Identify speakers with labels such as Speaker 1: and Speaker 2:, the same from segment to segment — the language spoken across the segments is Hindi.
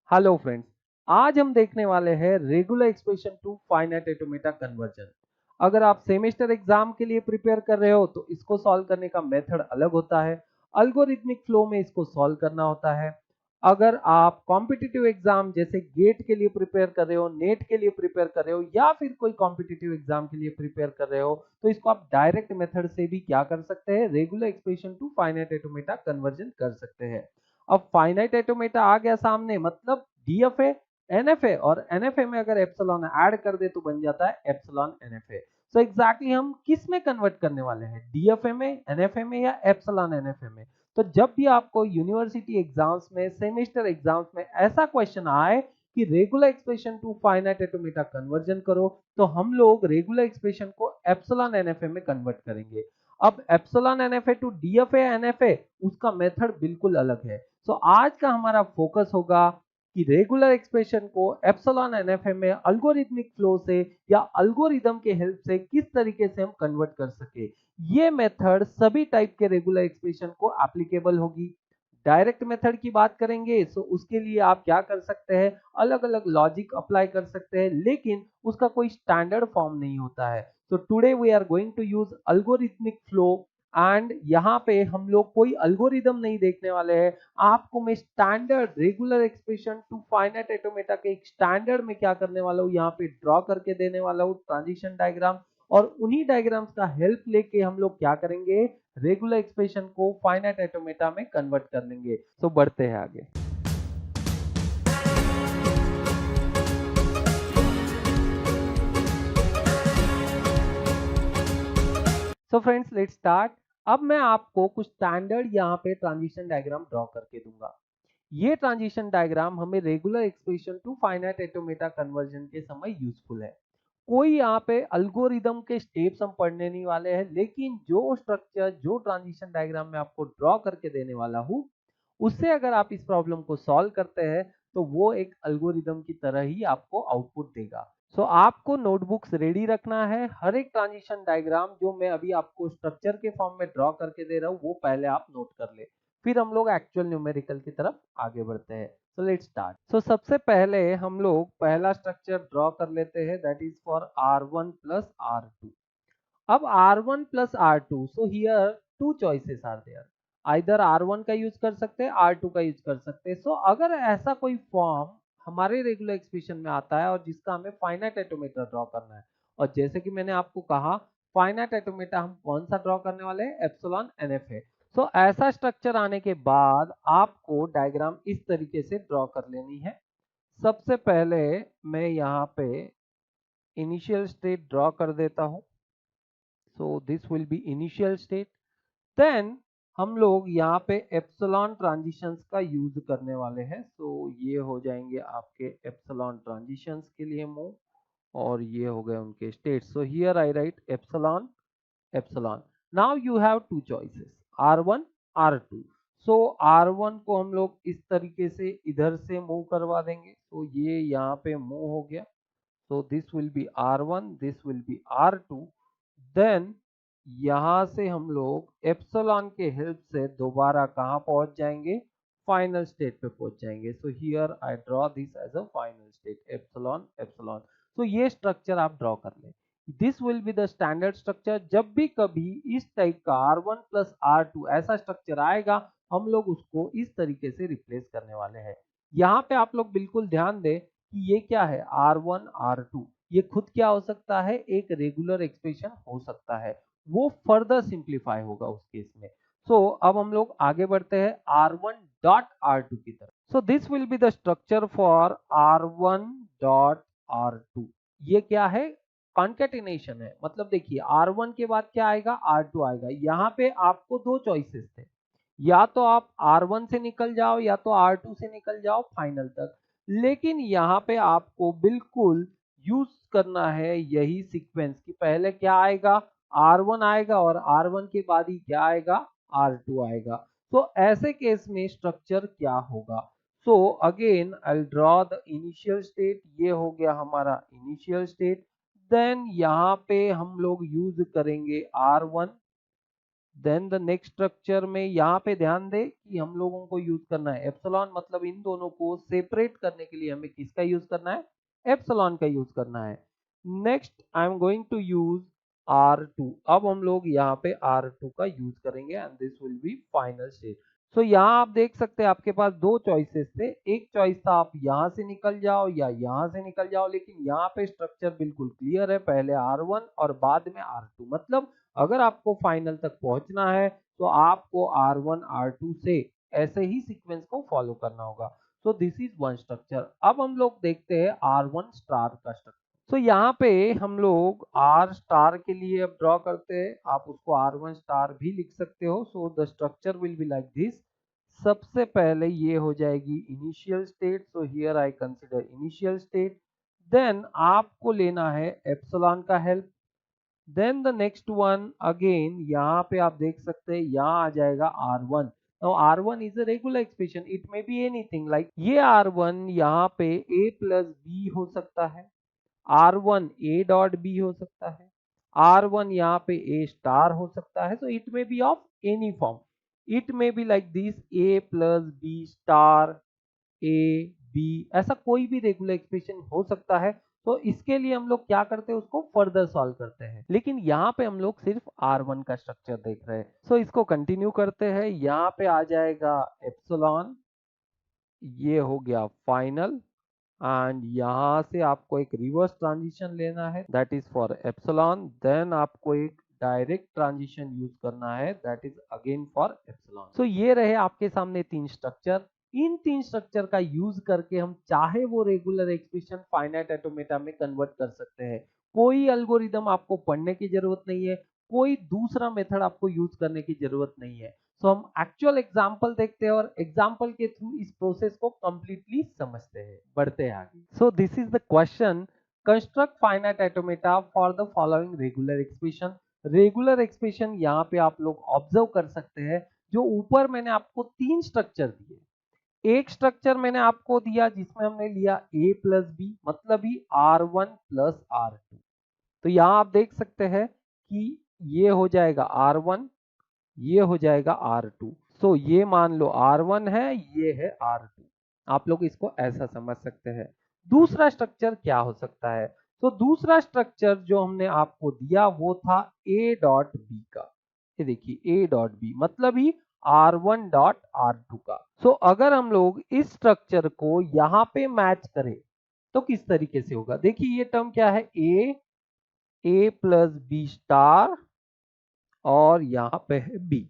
Speaker 1: Hello friends. आज हम देखने वाले हैं regular expression to finite automata conversion. अगर आप सेमेस्टर एग्जाम के लिए प्रिपेयर कर रहे हो तो इसको सॉल्व करने का मेथड अलग होता है, अल्गोरिथमिक फ्लो में इसको सॉल्व करना होता है। अगर आप कॉम्पिटिटिव एग्जाम जैसे गेट के लिए प्रिपेयर कर रहे हो, नेट के लिए प्रिपेयर कर रहे हो या फिर कोई कॉम्पिटिटिव एग्जाम के लिए प्रिपेयर कर रहे हो तो इसको आप डायरेक्ट मेथड से भी क्या कर सकते हैं, regular expression to finite automata conversion कर सकते हैं। अब फाइनाइट ऑटोमेटा आ गया सामने, मतलब डीएफए एनएफए, और एनएफए में अगर एप्सिलॉन ऐड कर दे तो बन जाता है एप्सिलॉन एनएफए। सो एग्जैक्टली हम किस में कन्वर्ट करने वाले हैं, डीएफए में, एनएफए में या एप्सिलॉन एनएफए में। तो जब भी आपको यूनिवर्सिटी एग्जाम्स में, सेमेस्टर एग्जाम्स में ऐसा क्वेश्चन आए कि regular expression to finite automata conversion करो, तो हम लोग रेगुलर एक्सप्रेशन को एप्सिलॉन एनएफए में कन्वर्ट करेंगे। अब epsilon NFA to DFA NFA, उसका मेथड बिल्कुल अलग है। सो आज का हमारा फोकस होगा कि रेगुलर एक्सप्रेशन को एप्सिलॉन एनएफए में अल्गोरिथमिक फ्लो से या अल्गोरिदम के हेल्प से किस तरीके से हम कन्वर्ट कर सके। ये मेथड सभी टाइप के रेगुलर एक्सप्रेशन को एप्लीकेबल होगी। डायरेक्ट मेथड की बात करेंगे तो उसके लिए आप क्या कर सकते हैं, अलग अलग लॉजिक अप्लाई कर सकते हैं, लेकिन उसका कोई स्टैंडर्ड फॉर्म नहीं होता है। तो today we are going to use algorithmic flow, and यहाँ पे हम लोग कोई अल्गोरिदम नहीं देखने वाले हैं। आपको मैं standard regular expression to finite automata के एक स्टैंडर्ड में क्या करने वाला हूँ, यहाँ पे ड्रॉ करके देने वाला हूँ ट्रांजिशन डायग्राम। और उन्हीं डायग्राम्स का हेल्प लेके हम लोग क्या करेंगे, रेगुलर एक्सप्रेशन को फाइनाइट ऑटोमेटा में कन्वर्ट कर लेंगे। तो बढ़ते हैं आगे। So friends, let's start. अब मैं आपको कुछ स्टैंडर्ड यहाँ पे ट्रांजिशन डायग्राम ड्रॉ करके दूंगा। ये ट्रांजिशन डायग्राम हमें regular expression to finite automata conversion के समय यूजफुल है। कोई यहाँ पे अल्गोरिदम के स्टेप्स हम पढ़ने नहीं वाले हैं, लेकिन जो स्ट्रक्चर, जो ट्रांजिशन डायग्राम मैं आपको ड्रॉ करके देने वाला हूँ, उससे अगर आप इस प्रॉब्लम को सॉल्व करते हैं तो वो एक अल्गोरिदम की तरह ही आपको आउटपुट देगा। सो आपको नोटबुक्स रेडी रखना है। हर एक ट्रांजिशन डायग्राम जो मैं अभी आपको स्ट्रक्चर के फॉर्म में ड्रॉ करके दे रहा हूँ वो पहले आप नोट कर ले, फिर हम लोग एक्चुअल न्यूमेरिकल की तरफ आगे बढ़ते हैं। So let's start. सो सबसे पहले हम लोग पहला स्ट्रक्चर ड्रॉ कर लेते हैं, that is for R1 plus R2। अब R1 plus R2, so here two choices are there. Either R1 का यूज कर सकते हैं, R2 का यूज कर सकते हैं। सो अगर ऐसा कोई फॉर्म हमारे रेगुलर एक्सप्रेशन में आता है और जिसका हमें फाइनाइट ऑटोमेटा ड्रॉ करना है, और जैसे कि मैंने आपको कहा फाइनाइट ऑटोमेटा हम कौन सा ड्रॉ करने वाले हैं, एप्सिलॉन एनएफए। सो ऐसा स्ट्रक्चर आने के बाद आपको डायग्राम इस तरीके से ड्रॉ कर लेनी है। सबसे पहले मैं यहाँ पे इनिशियल स्टेट ड्रॉ कर देता हूँ। So this will be initial state. Then हम लोग यहाँ पे एप्सिलॉन ट्रांजिशंस का यूज करने वाले हैं। सो ये हो जाएंगे आपके एप्सिलॉन ट्रांजिशंस के लिए मूव, और ये हो गए उनके states. So here I right epsilon epsilon. Now you have two choices, R1 R2। So R1 को हम लोग इस तरीके से इधर से मूव करवा देंगे। तो ये यहाँ पे मूव हो गया। So this will be R1, this will be R2। Then यहाँ से हम लोग एप्सिलॉन के हेल्प से दोबारा कहाँ पहुंच जाएंगे, फाइनल स्टेट पे पहुंच जाएंगे। So here I draw this as a final state, epsilon epsilon. So ये स्ट्रक्चर आप ड्रॉ कर लें। This will be the standard structure. जब भी कभी इस टाइप का R1 प्लस R2 ऐसा स्ट्रक्चर आएगा, हम लोग उसको इस तरीके से रिप्लेस करने वाले हैं। यहाँ पे आप लोग बिल्कुल ध्यान दें कि ये क्या है, R1 R2, ये खुद क्या हो सकता है, एक रेगुलर एक्सप्रेशन हो सकता है। वो फर्दर सिंप्लीफाई होगा उस केस में। सो अब हम लोग आगे बढ़ते हैं R1 डॉट R2 की तरफ। सो this will be the structure for R1 dot R2। ये क्या है, कॉन्केटिनेशन है। मतलब देखिए R1 के बाद क्या आएगा, R2 आएगा। यहाँ पे आपको दो चॉइसेस थे, या तो आप R1 से निकल जाओ या तो R2 से निकल जाओ फाइनल तक, लेकिन यहाँ पे आपको बिल्कुल यूज करना है यही सीक्वेंस कि पहले क्या आएगा, R1 आएगा, और R1 के बाद ही क्या आएगा, R2 आएगा। तो ऐसे केस में स्ट्रक्चर क्या होगा। So again I draw the initial state. ये हो गया हमारा इनिशियल स्टेट। देन यहाँ पे हम लोग यूज करेंगे R1। Then the next structure में यहाँ पे ध्यान दे कि हम लोगों को यूज करना है एप्सिलॉन, मतलब इन दोनों को सेपरेट करने के लिए हमें किसका यूज करना है, एप्सिलॉन का यूज करना है। Next I am going to use R2। अब हम लोग यहाँ पे R2 का यूज करेंगे and this will be final state. So यहाँ आप देख सकते हैं आपके पास दो चॉइसेस थे, एक चॉइस था आप यहाँ से निकल जाओ या यहाँ से निकल जाओ, लेकिन यहाँ पे स्ट्रक्चर बिल्कुल क्लियर है, पहले R1 और बाद में R2। मतलब अगर आपको फाइनल तक पहुंचना है तो आपको R1 R2 से ऐसे ही सीक्वेंस को फॉलो करना होगा। सो दिस इज वन स्ट्रक्चर। अब हम लोग देखते हैं R1 स्टार का स्ट्रक्चर। सो यहाँ पे हम लोग R स्टार के लिए अब ड्रॉ करते हैं, आप उसको R1 स्टार भी लिख सकते हो। So the structure will be like this. सबसे पहले ये हो जाएगी initial state, so here I consider initial state. Then आपको लेना है एप्सिलॉन का help. Then the next one again यहाँ पे आप देख सकते हैं यहाँ आ जाएगा R1। Now R1 is a regular expression, it may be anything like ये R1 यहाँ पे a plus b हो सकता है, R1 a dot b हो सकता है, R1 यहाँ पे a star हो सकता है। So it may be of any form, it may be like this a plus b star a b, ऐसा कोई भी रेगुलर एक्सप्रेशन हो सकता है। तो इसके लिए हम लोग क्या करते हैं, उसको फर्दर सॉल्व करते हैं, लेकिन यहाँ पे हम लोग सिर्फ R1 का स्ट्रक्चर देख रहे हैं। सो इसको कंटिन्यू करते हैं। यहाँ पे आ जाएगा एप्सिलॉन, ये हो गया फाइनल, एंड यहाँ से आपको एक रिवर्स ट्रांजिशन लेना है that is for epsilon. Then आपको एक डायरेक्ट ट्रांजिशन यूज करना है that is again for epsilon. So ये रहे आपके सामने तीन स्ट्रक्चर। इन तीन स्ट्रक्चर का यूज करके हम चाहे वो रेगुलर एक्सप्रेशन फाइनाइट ऑटोमेटा में कन्वर्ट कर सकते हैं। कोई एल्गोरिदम आपको पढ़ने की जरूरत नहीं है, कोई दूसरा मेथड आपको यूज करने की जरूरत नहीं है। सो हम एक्चुअल एग्जांपल देखते हैं और एग्जांपल के थ्रू इस प्रोसेस को कंप्लीटली समझते हैं, बढ़ते हैं आगे। सो this is the question, construct finite automata for the following regular expression. Regular expression यहाँ पे आप लोग ऑब्जर्व कर सकते हैं, जो ऊपर मैंने आपको तीन स्ट्रक्चर दिए। एक स्ट्रक्चर मैंने आपको दिया जिसमें हमने लिया a प्लस बी, मतलब ही R1 प्लस R2। तो यहाँ आप देख सकते हैं कि ये हो जाएगा R1, ये हो जाएगा R2। सो ये मान लो R1 है, ये है R2। आप लोग इसको ऐसा समझ सकते हैं। दूसरा स्ट्रक्चर क्या हो सकता है, तो दूसरा स्ट्रक्चर जो हमने आपको दिया वो था A डॉट बी का। ये देखिए A डॉट बी मतलब ही R1 डॉट R2 का। सो अगर हम लोग इस स्ट्रक्चर को यहाँ पे मैच करें तो किस तरीके से होगा, देखिए ये टर्म क्या है, A प्लस बी स्टार और यहाँ पे है B।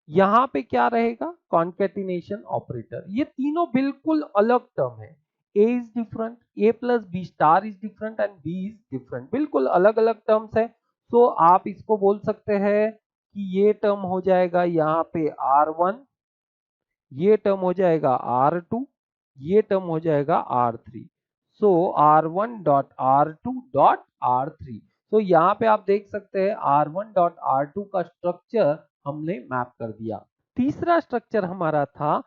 Speaker 1: यहाँ पे क्या रहेगा, कॉन्केटिनेशन ऑपरेटर। ये तीनों बिल्कुल अलग टर्म है। A is different, A plus B star is different and B is different, बिल्कुल अलग अलग टर्म्स है। सो आप इसको बोल सकते हैं कि ये टर्म हो जाएगा यहाँ पे R1, ये टर्म हो जाएगा R2, ये टर्म हो जाएगा R3। सो R1 dot R2 dot R3। तो यहाँ पे आप देख सकते हैं R1 डॉट R2 का स्ट्रक्चर हमने मैप कर दिया। तीसरा स्ट्रक्चर हमारा था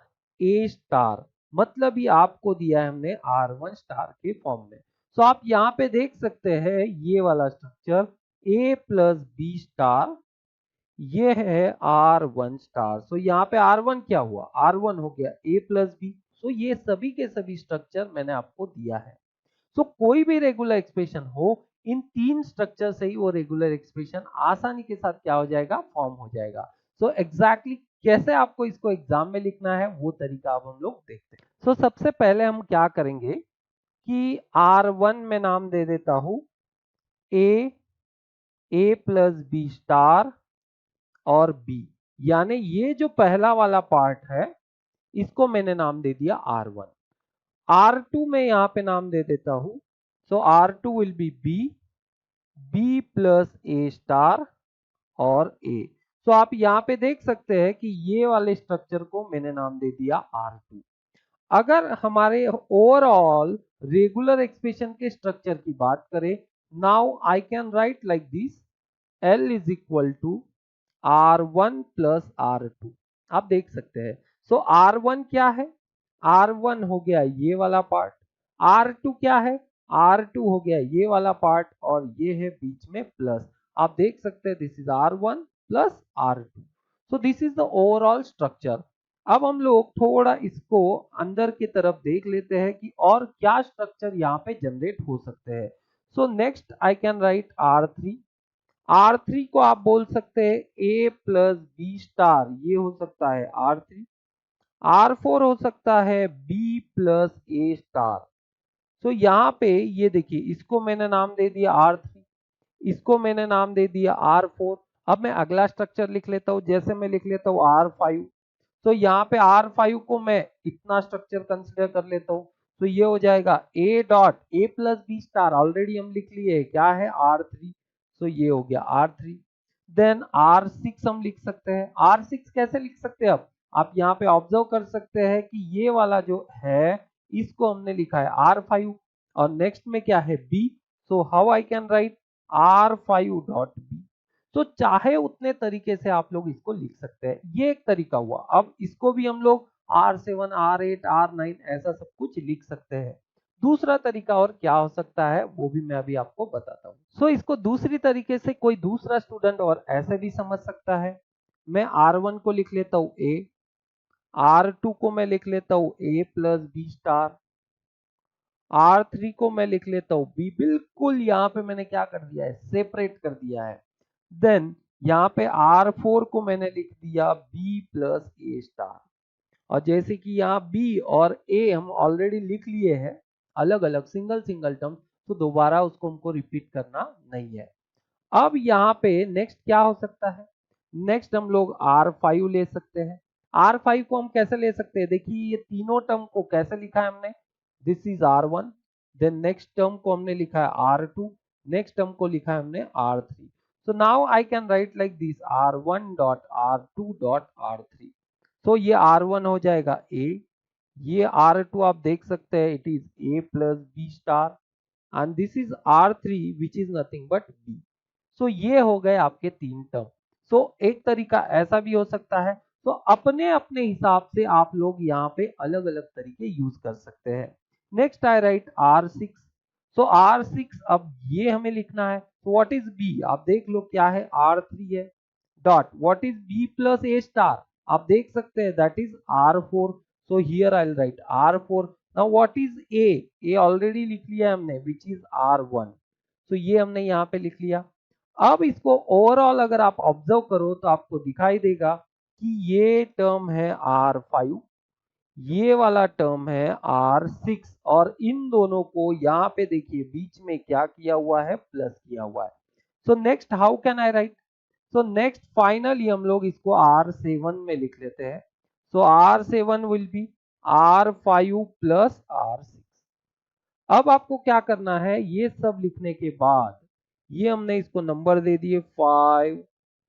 Speaker 1: A स्टार, मतलब ही आपको दिया है हमने R1 स्टार के फॉर्म में। सो आप यहाँ पे देख सकते हैं ये वाला structure A plus B star, ये है R1 स्टार। सो यहाँ पे R1 क्या हुआ, R1 हो गया A प्लस बी। सो ये सभी के सभी स्ट्रक्चर मैंने आपको दिया है। सो कोई भी रेगुलर एक्सप्रेशन हो, इन तीन स्ट्रक्चर से ही वो रेगुलर एक्सप्रेशन आसानी के साथ क्या हो जाएगा, फॉर्म हो जाएगा। सो एग्जैक्टली कैसे आपको इसको एग्जाम में लिखना है वो तरीका अब हम लोग देखते हैं। सो सबसे पहले हम क्या करेंगे कि R1 में नाम दे देता हूं A प्लस बी स्टार और B, यानी ये जो पहला वाला पार्ट है इसको मैंने नाम दे दिया R1। R2 में यहां पे नाम दे देता हूं, सो R2 will be B plus A star और A। सो आप यहां पे देख सकते हैं कि ये वाले स्ट्रक्चर को मैंने नाम दे दिया R2। अगर हमारे ओवरऑल रेगुलर एक्सप्रेशन के स्ट्रक्चर की बात करें, now I can write like this, L is equal to R1 plus R2। आप देख सकते हैं। सो R1 क्या है, R1 हो गया ये वाला पार्ट, R2 क्या है, R2 हो गया ये वाला पार्ट, और ये है बीच में प्लस। आप देख सकते हैं this is R1, plus R2। So this is the overall structure. अब हम लोग थोड़ा इसको अंदर की तरफ देख लेते हैं कि और क्या स्ट्रक्चर यहाँ पे जनरेट हो सकते हैं। So next I can right R3। R3 को आप बोल सकते हैं A प्लस बी स्टार, ये हो सकता है R3। R4 हो सकता है B प्लस A स्टार। तो यहाँ पे ये देखिए, इसको मैंने नाम दे दिया R3, इसको मैंने नाम दे दिया R4। अब मैं अगला स्ट्रक्चर लिख लेता हूँ, जैसे मैं लिख लेता हूँ R5। तो यहाँ पे R5 को मैं इतना स्ट्रक्चर कंसिडर कर लेता हूँ, तो ये हो जाएगा A dot A plus B star, already हम लिख लिए क्या है R3। तो ये हो गया R3। देन R6 हम लिख सकते हैं। R6 कैसे लिख सकते हैं? अब आप यहाँ पे ऑब्जर्व कर सकते हैं कि ये वाला जो है इसको हमने लिखा है R5 और नेक्स्ट में क्या है B। So how I can right R5 dot B। तो चाहे उतने तरीके से आप लोग इसको लिख सकते हैं, ये एक तरीका हुआ। अब इसको भी हम लोग R7 R8 R9 ऐसा सब कुछ लिख सकते हैं। दूसरा तरीका और क्या हो सकता है वो भी मैं अभी आपको बताता हूँ। सो इसको दूसरी तरीके से कोई दूसरा स्टूडेंट और ऐसे भी समझ सकता है। मैं R1 को लिख लेता हूँ A, R2 को मैं लिख लेता हूँ A plus B star, R3 को मैं लिख लेता हूँ B। बिल्कुल यहाँ पे मैंने क्या कर दिया है, सेपरेट कर दिया है। देन यहाँ पे R4 को मैंने लिख दिया B प्लस A स्टार। और जैसे कि यहाँ B और A हम ऑलरेडी लिख लिए हैं अलग अलग सिंगल सिंगल टर्म, तो दोबारा उसको हमको रिपीट करना नहीं है। अब यहाँ पे नेक्स्ट क्या हो सकता है? नेक्स्ट हम लोग R5 ले सकते हैं। R5 को हम कैसे ले सकते हैं? देखिए ये तीनों टर्म को कैसे लिखा है हमने, this is R1, then next term को हमने लिखा है R2, नेक्स्ट टर्म को लिखा है हमने R3। So now I can write like this R1 dot R2 dot R3। तो ये R1 हो जाएगा A, ये R2 आप देख सकते हैं it is A plus B star and this is R3 which is nothing but B। So ये हो गए आपके तीन टर्म। सो एक तरीका ऐसा भी हो सकता है। तो अपने अपने हिसाब से आप लोग यहाँ पे अलग अलग तरीके यूज कर सकते हैं। Next I right R6। So R6 अब ये हमें लिखना है। तो व्हाट इज B? आप देख लो क्या है, R3 है dot what is B plus A star, आप देख सकते हैं that is R4। So here I will right R4। Now what is A? A already लिख लिया है हमने विच इज R1। तो ये हमने यहाँ पे लिख लिया। अब इसको ओवरऑल अगर आप ऑब्जर्व करो तो आपको दिखाई देगा कि ये टर्म है R5, ये वाला टर्म है R6 और इन दोनों को यहाँ पे देखिए बीच में क्या किया हुआ है, प्लस किया हुआ है। So next how can I right? So next finally हम लोग इसको R7 में लिख लेते हैं। सो R7 will be R5 plus R6। अब आपको क्या करना है, ये सब लिखने के बाद ये हमने इसको नंबर दे दिए 5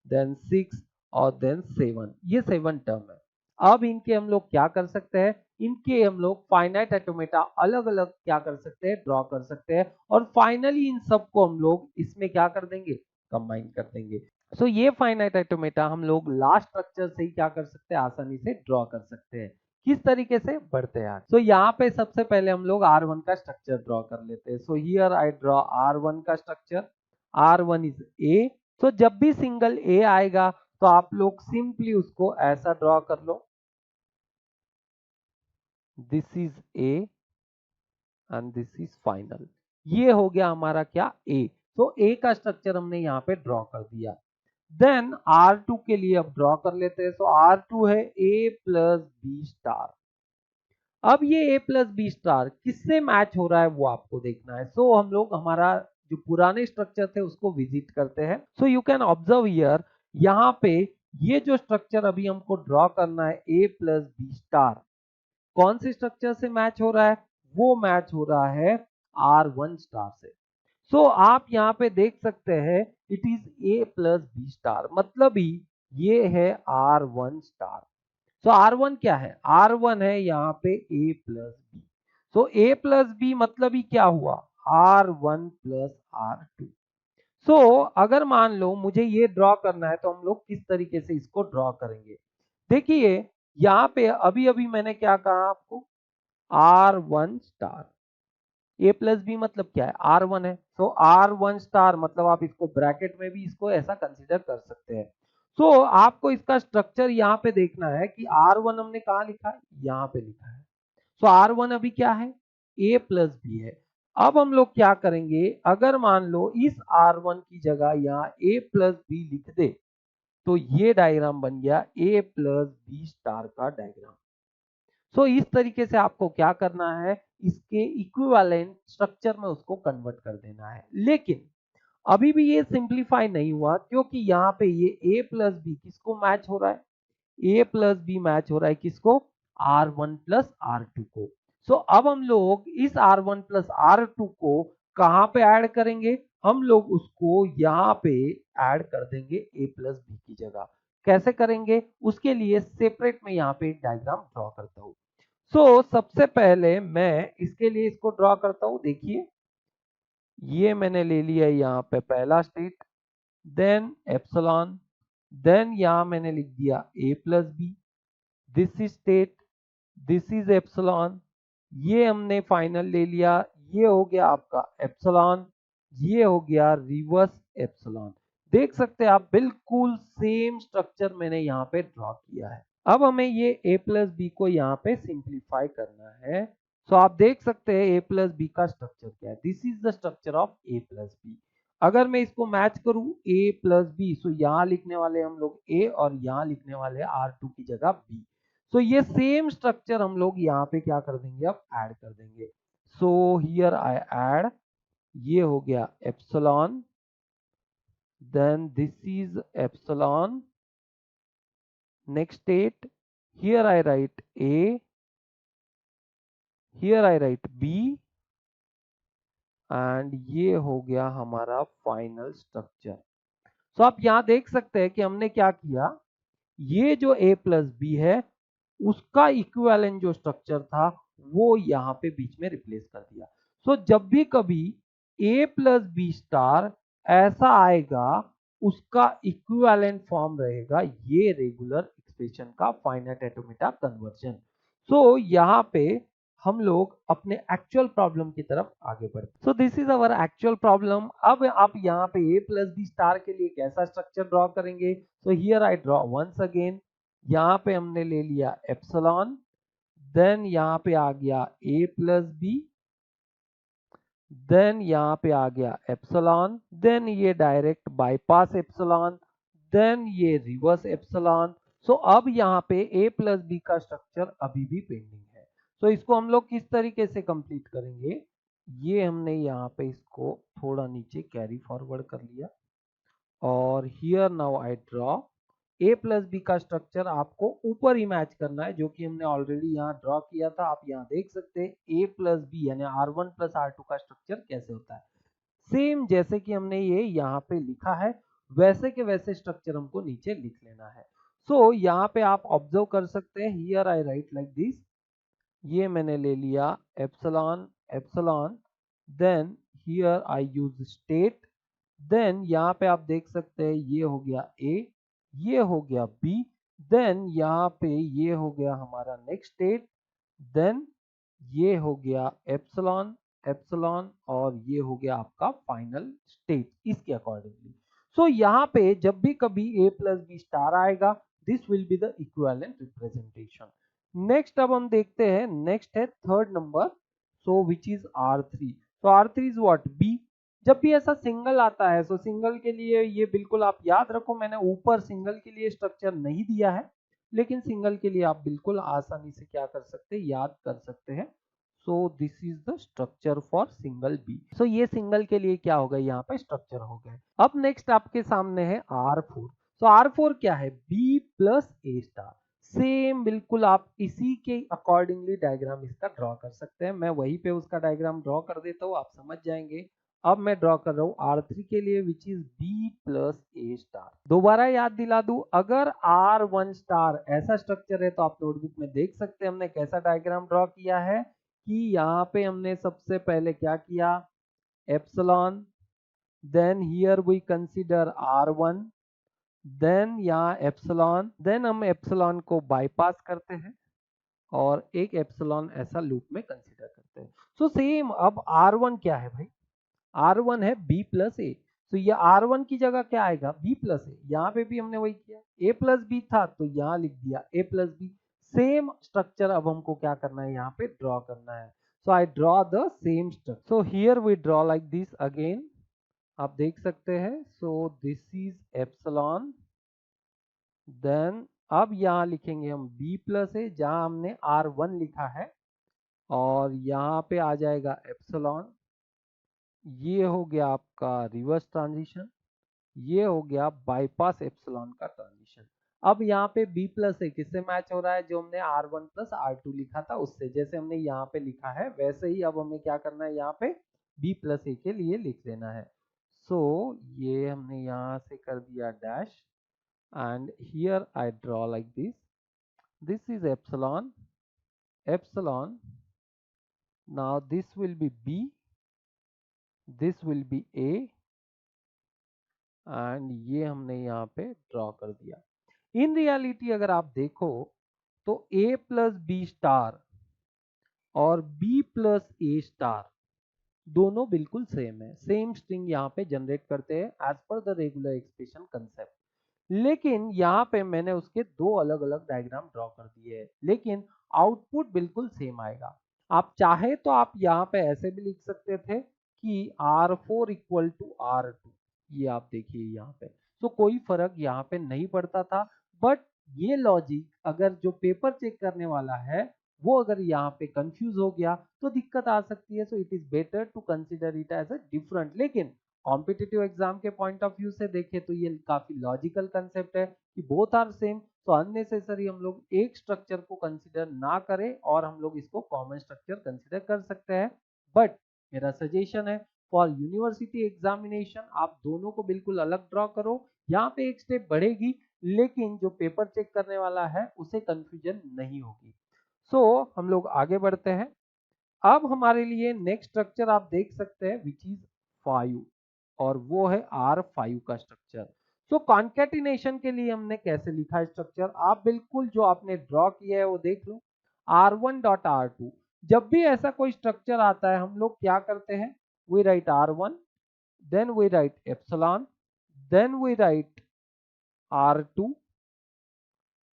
Speaker 1: देन 6 और देन 7, ये 7 टर्म है। अब इनके हम लोग क्या कर सकते हैं, इनके हम लोग फाइनाइट ऑटोमेटा अलग अलग क्या कर सकते हैं, ड्रॉ कर सकते हैं और फाइनली इन सबको हम लोग इसमें क्या कर देंगे, कंबाइन कर देंगे। सो ये फाइनाइट ऑटोमेटा हम लोग लास्ट स्ट्रक्चर से ही क्या कर सकते हैं, आसानी से ड्रॉ कर सकते हैं। किस तरीके से, बढ़ते हैं। सो यहाँ पे सबसे पहले हम लोग R1 का स्ट्रक्चर ड्रॉ कर लेते हैं। So here I draw R1 का स्ट्रक्चर। R1 is A। तो जब भी सिंगल A आएगा तो आप लोग सिंपली उसको ऐसा ड्रॉ कर लो, this is A and this is final. ये हो गया हमारा क्या, A। तो A का स्ट्रक्चर हमने यहाँ पे ड्रॉ कर दिया। देन R2 के लिए अब ड्रॉ कर लेते हैं। सो R2 है A प्लस बी स्टार। अब ये A प्लस बी स्टार किससे मैच हो रहा है वो आपको देखना है। सो हम लोग हमारा जो पुराने स्ट्रक्चर थे उसको विजिट करते हैं। So you can observe here, यहाँ पे ये जो स्ट्रक्चर अभी हमको ड्रॉ करना है A प्लस बी स्टार, कौन से स्ट्रक्चर से मैच हो रहा है, वो मैच हो रहा है R1 स्टार से। सो आप यहाँ पे देख सकते हैं it is A plus B star, मतलब ही ये है R1 स्टार। सो R1 क्या है, R1 है यहाँ पे A plus B. So A plus B मतलब ही क्या हुआ, R1 प्लस R2। सो अगर मान लो मुझे ये ड्रॉ करना है तो हम लोग किस तरीके से इसको ड्रॉ करेंगे। देखिए यहाँ पे अभी अभी मैंने क्या कहा आपको, R1 star, A plus B मतलब क्या है, R1 है। सो R1 स्टार मतलब आप इसको ब्रैकेट में भी इसको ऐसा कंसिडर कर सकते हैं। सो आपको इसका स्ट्रक्चर यहाँ पे देखना है कि R1 हमने कहाँ लिखा है, यहाँ पे लिखा है। सो R1 अभी क्या है, A प्लस बी है। अब हम लोग क्या करेंगे, अगर मान लो इस R1 की जगह यहाँ A प्लस बी लिख दे तो ये डायग्राम बन गया A प्लस बी स्टार का डायग्राम। सो इस तरीके से आपको क्या करना है, इसके इक्विवेलेंट स्ट्रक्चर में उसको कन्वर्ट कर देना है। लेकिन अभी भी ये सिंप्लीफाई नहीं हुआ, क्योंकि यहाँ पे ये A प्लस बी किसको मैच हो रहा है, A प्लस बी मैच हो रहा है किसको, R1 प्लस R2 को। सो अब हम लोग इस R1 प्लस R2 को कहाँ पे ऐड करेंगे, हम लोग उसको यहाँ पे ऐड कर देंगे A प्लस बी की जगह। कैसे करेंगे, उसके लिए सेपरेट में यहाँ पे एक डायग्राम ड्रॉ करता हूँ। सो सबसे पहले मैं इसके लिए इसको ड्रॉ करता हूँ। देखिए ये मैंने ले लिया यहाँ पे पहला स्टेट, देन एप्सिलॉन, देन यहाँ मैंने लिख दिया A plus B, this is state, this is epsilon, ये हमने फाइनल ले लिया, ये हो गया आपका एप्सिलॉन, ये हो गया रिवर्स एप्सिलॉन। देख सकते हैं आप बिल्कुल सेम स्ट्रक्चर मैंने यहाँ पे ड्रॉ किया है। अब हमें ये A प्लस बी को यहाँ पे सिंप्लीफाई करना है। सो आप देख सकते हैं A प्लस बी का स्ट्रक्चर क्या है, this is the structure of A plus B. अगर मैं इसको मैच करूं A प्लस बी, सो यहाँ लिखने वाले हम लोग A और यहाँ लिखने वाले R2 की जगह B। सो ये सेम स्ट्रक्चर हम लोग यहाँ पे क्या कर देंगे, अब ऐड कर देंगे। सो हियर आई ऐड, ये हो गया epsilon, then this is epsilon, next state, here I write A, here I write B, and ये हो गया हमारा फाइनल स्ट्रक्चर। सो आप यहाँ देख सकते हैं कि हमने क्या किया, ये जो A प्लस बी है उसका इक्विवेलेंट जो स्ट्रक्चर था वो यहाँ पे बीच में रिप्लेस कर दिया। सो जब भी कभी A प्लस बी स्टार ऐसा आएगा, उसका इक्विवेलेंट फॉर्म रहेगा ये रेगुलर एक्सप्रेशन का फाइनाइट एटोमेटा कन्वर्जन। सो यहाँ पे हम लोग अपने एक्चुअल प्रॉब्लम की तरफ आगे बढ़ते। सो this is our actual problem. अब आप यहाँ पे A प्लस बी स्टार के लिए कैसा स्ट्रक्चर ड्रॉ करेंगे, so here I draw once again, यहाँ पे हमने ले लिया एप्सिलॉन, देन यहाँ पे आ गया A प्लस बी, देन यहाँ पे आ गया एप्सिलॉन, देन ये डायरेक्ट बाईपास एप्सिलॉन, देन ये रिवर्स एप्सिलॉन। सो अब यहाँ पे A प्लस बी का स्ट्रक्चर अभी भी पेंडिंग है। सो इसको हम लोग किस तरीके से कंप्लीट करेंगे, ये हमने यहाँ पे इसको थोड़ा नीचे कैरी फॉरवर्ड कर लिया, और here now I draw A plus B का स्ट्रक्चर आपको ऊपर ही मैच करना है, जो कि हमने ऑलरेडी यहाँ ड्रॉ किया था। आप यहाँ देख सकते हैं A प्लस बी यानी R1 प्लस R2 का स्ट्रक्चर कैसे होता है, सेम जैसे कि हमने ये यहाँ पे लिखा है वैसे के वैसे स्ट्रक्चर हमको नीचे लिख लेना है। सो यहाँ पे आप ऑब्जर्व कर सकते हैं, here I write like this, ये मैंने ले लिया epsilon epsilon, then here I use state, then यहाँ पे आप देख सकते हैं ये हो गया A, ये हो गया B, देन यहाँ पे ये हो गया हमारा नेक्स्ट स्टेट, देन ये हो गया एप्सिलॉन एप्सिलॉन, और ये हो गया आपका फाइनल स्टेट इसके अकॉर्डिंगली। सो यहाँ पे जब भी कभी A प्लस बी स्टार आएगा, this will be the equivalent representation. Next अब हम देखते हैं, नेक्स्ट है third number, so which is R3। So R3 is what, B। जब भी ऐसा सिंगल आता है, सो सिंगल के लिए ये बिल्कुल आप याद रखो, मैंने ऊपर सिंगल के लिए स्ट्रक्चर नहीं दिया है, लेकिन सिंगल के लिए आप बिल्कुल आसानी से क्या कर सकते हैं, याद कर सकते हैं। So this is the structure for single B. So ये सिंगल के लिए क्या होगा, यहाँ पे स्ट्रक्चर हो गए। अब नेक्स्ट आपके सामने है R4। सो R4 क्या है, B plus A star. Same बिल्कुल आप इसी के अकॉर्डिंगली डायग्राम इसका ड्रॉ कर सकते हैं। मैं वहीं पे उसका डायग्राम ड्रॉ कर देता हूँ, आप समझ जाएंगे। अब मैं ड्रॉ कर रहा हूँ R3 के लिए, which is B plus A star. दोबारा याद दिला दूं, अगर R1 स्टार ऐसा स्ट्रक्चर है तो आप नोटबुक में देख सकते हैं हमने कैसा डायग्राम ड्रॉ किया है, कि यहाँ पे हमने सबसे पहले क्या किया, epsilon, then here we consider R1, then यहाँ एप्सिलॉन, देन हम एप्सिलॉन को बाईपास करते हैं और एक एप्सिलॉन ऐसा लूप में कंसीडर करते हैं। सो सेम अब R1 क्या है भाई, R1 है B प्लस A। तो ये R1 की जगह क्या आएगा, B प्लस ए। यहाँ पे भी हमने वही किया, A प्लस बी था तो यहाँ लिख दिया A plus B. Same structure अब हमको क्या करना है, यहाँ पे ड्रॉ करना है। So I draw the same structure. So here we draw like this again, आप देख सकते हैं। So this is epsilon, then अब यहाँ लिखेंगे हम B प्लस ए, जहाँ हमने R1 लिखा है, और यहाँ पे आ जाएगा एप्सिलॉन। ये हो गया आपका रिवर्स ट्रांजिशन, ये हो गया बाईपास एप्सिलॉन का ट्रांजिशन। अब यहाँ पे B प्लस ए किससे मैच हो रहा है, जो हमने R1 प्लस R2 लिखा था उससे। जैसे हमने यहाँ पे लिखा है वैसे ही अब हमें क्या करना है, यहाँ पे B प्लस ए के लिए लिख लेना है। सो ये हमने यहाँ से कर दिया dash, and here I draw like this, this is epsilon, epsilon, now this will B B, this will B A, and ये हमने यहाँ पे ड्रॉ कर दिया। इन रियलिटी अगर आप देखो तो A प्लस बी स्टार और B प्लस ए स्टार दोनों बिल्कुल सेम है, सेम स्ट्रिंग यहाँ पे जनरेट करते हैं as per the regular expression concept. लेकिन यहाँ पे मैंने उसके दो अलग अलग डायग्राम ड्रॉ कर दिए हैं, लेकिन आउटपुट बिल्कुल सेम आएगा। आप चाहे तो आप यहाँ पे ऐसे भी लिख सकते थे कि R4 इक्वल टू R2, ये आप देखिए यहाँ पे, तो कोई फर्क यहाँ पे नहीं पड़ता था। बट ये लॉजिक अगर जो पेपर चेक करने वाला है वो अगर यहाँ पे कंफ्यूज हो गया तो दिक्कत आ सकती है। So it is better to consider it as a different. लेकिन कॉम्पिटिटिव एग्जाम के पॉइंट ऑफ व्यू से देखें तो ये काफी लॉजिकल कंसेप्ट है कि बोथ आर सेम। तो अननेसेसरी हम लोग एक स्ट्रक्चर को कंसिडर ना करें और हम लोग इसको कॉमन स्ट्रक्चर कंसिडर कर सकते हैं। बट मेरा सजेशन है फॉर यूनिवर्सिटी एग्जामिनेशन आप दोनों को बिल्कुल अलग ड्रॉ करो। यहाँ पे एक स्टेप बढ़ेगी, लेकिन जो पेपर चेक करने वाला है उसे कंफ्यूजन नहीं होगी। सो हम लोग आगे बढ़ते हैं। अब हमारे लिए नेक्स्ट स्ट्रक्चर आप देख सकते हैं विच इज 5, और वो है R5 का स्ट्रक्चर। सो कॉन्केटिनेशन के लिए हमने कैसे लिखा है स्ट्रक्चर, आप बिल्कुल जो आपने ड्रॉ किया है वो देख लो। R1 डॉट R2, जब भी ऐसा कोई स्ट्रक्चर आता है हम लोग क्या करते हैं, we write R1, then we write epsilon, then we write R2,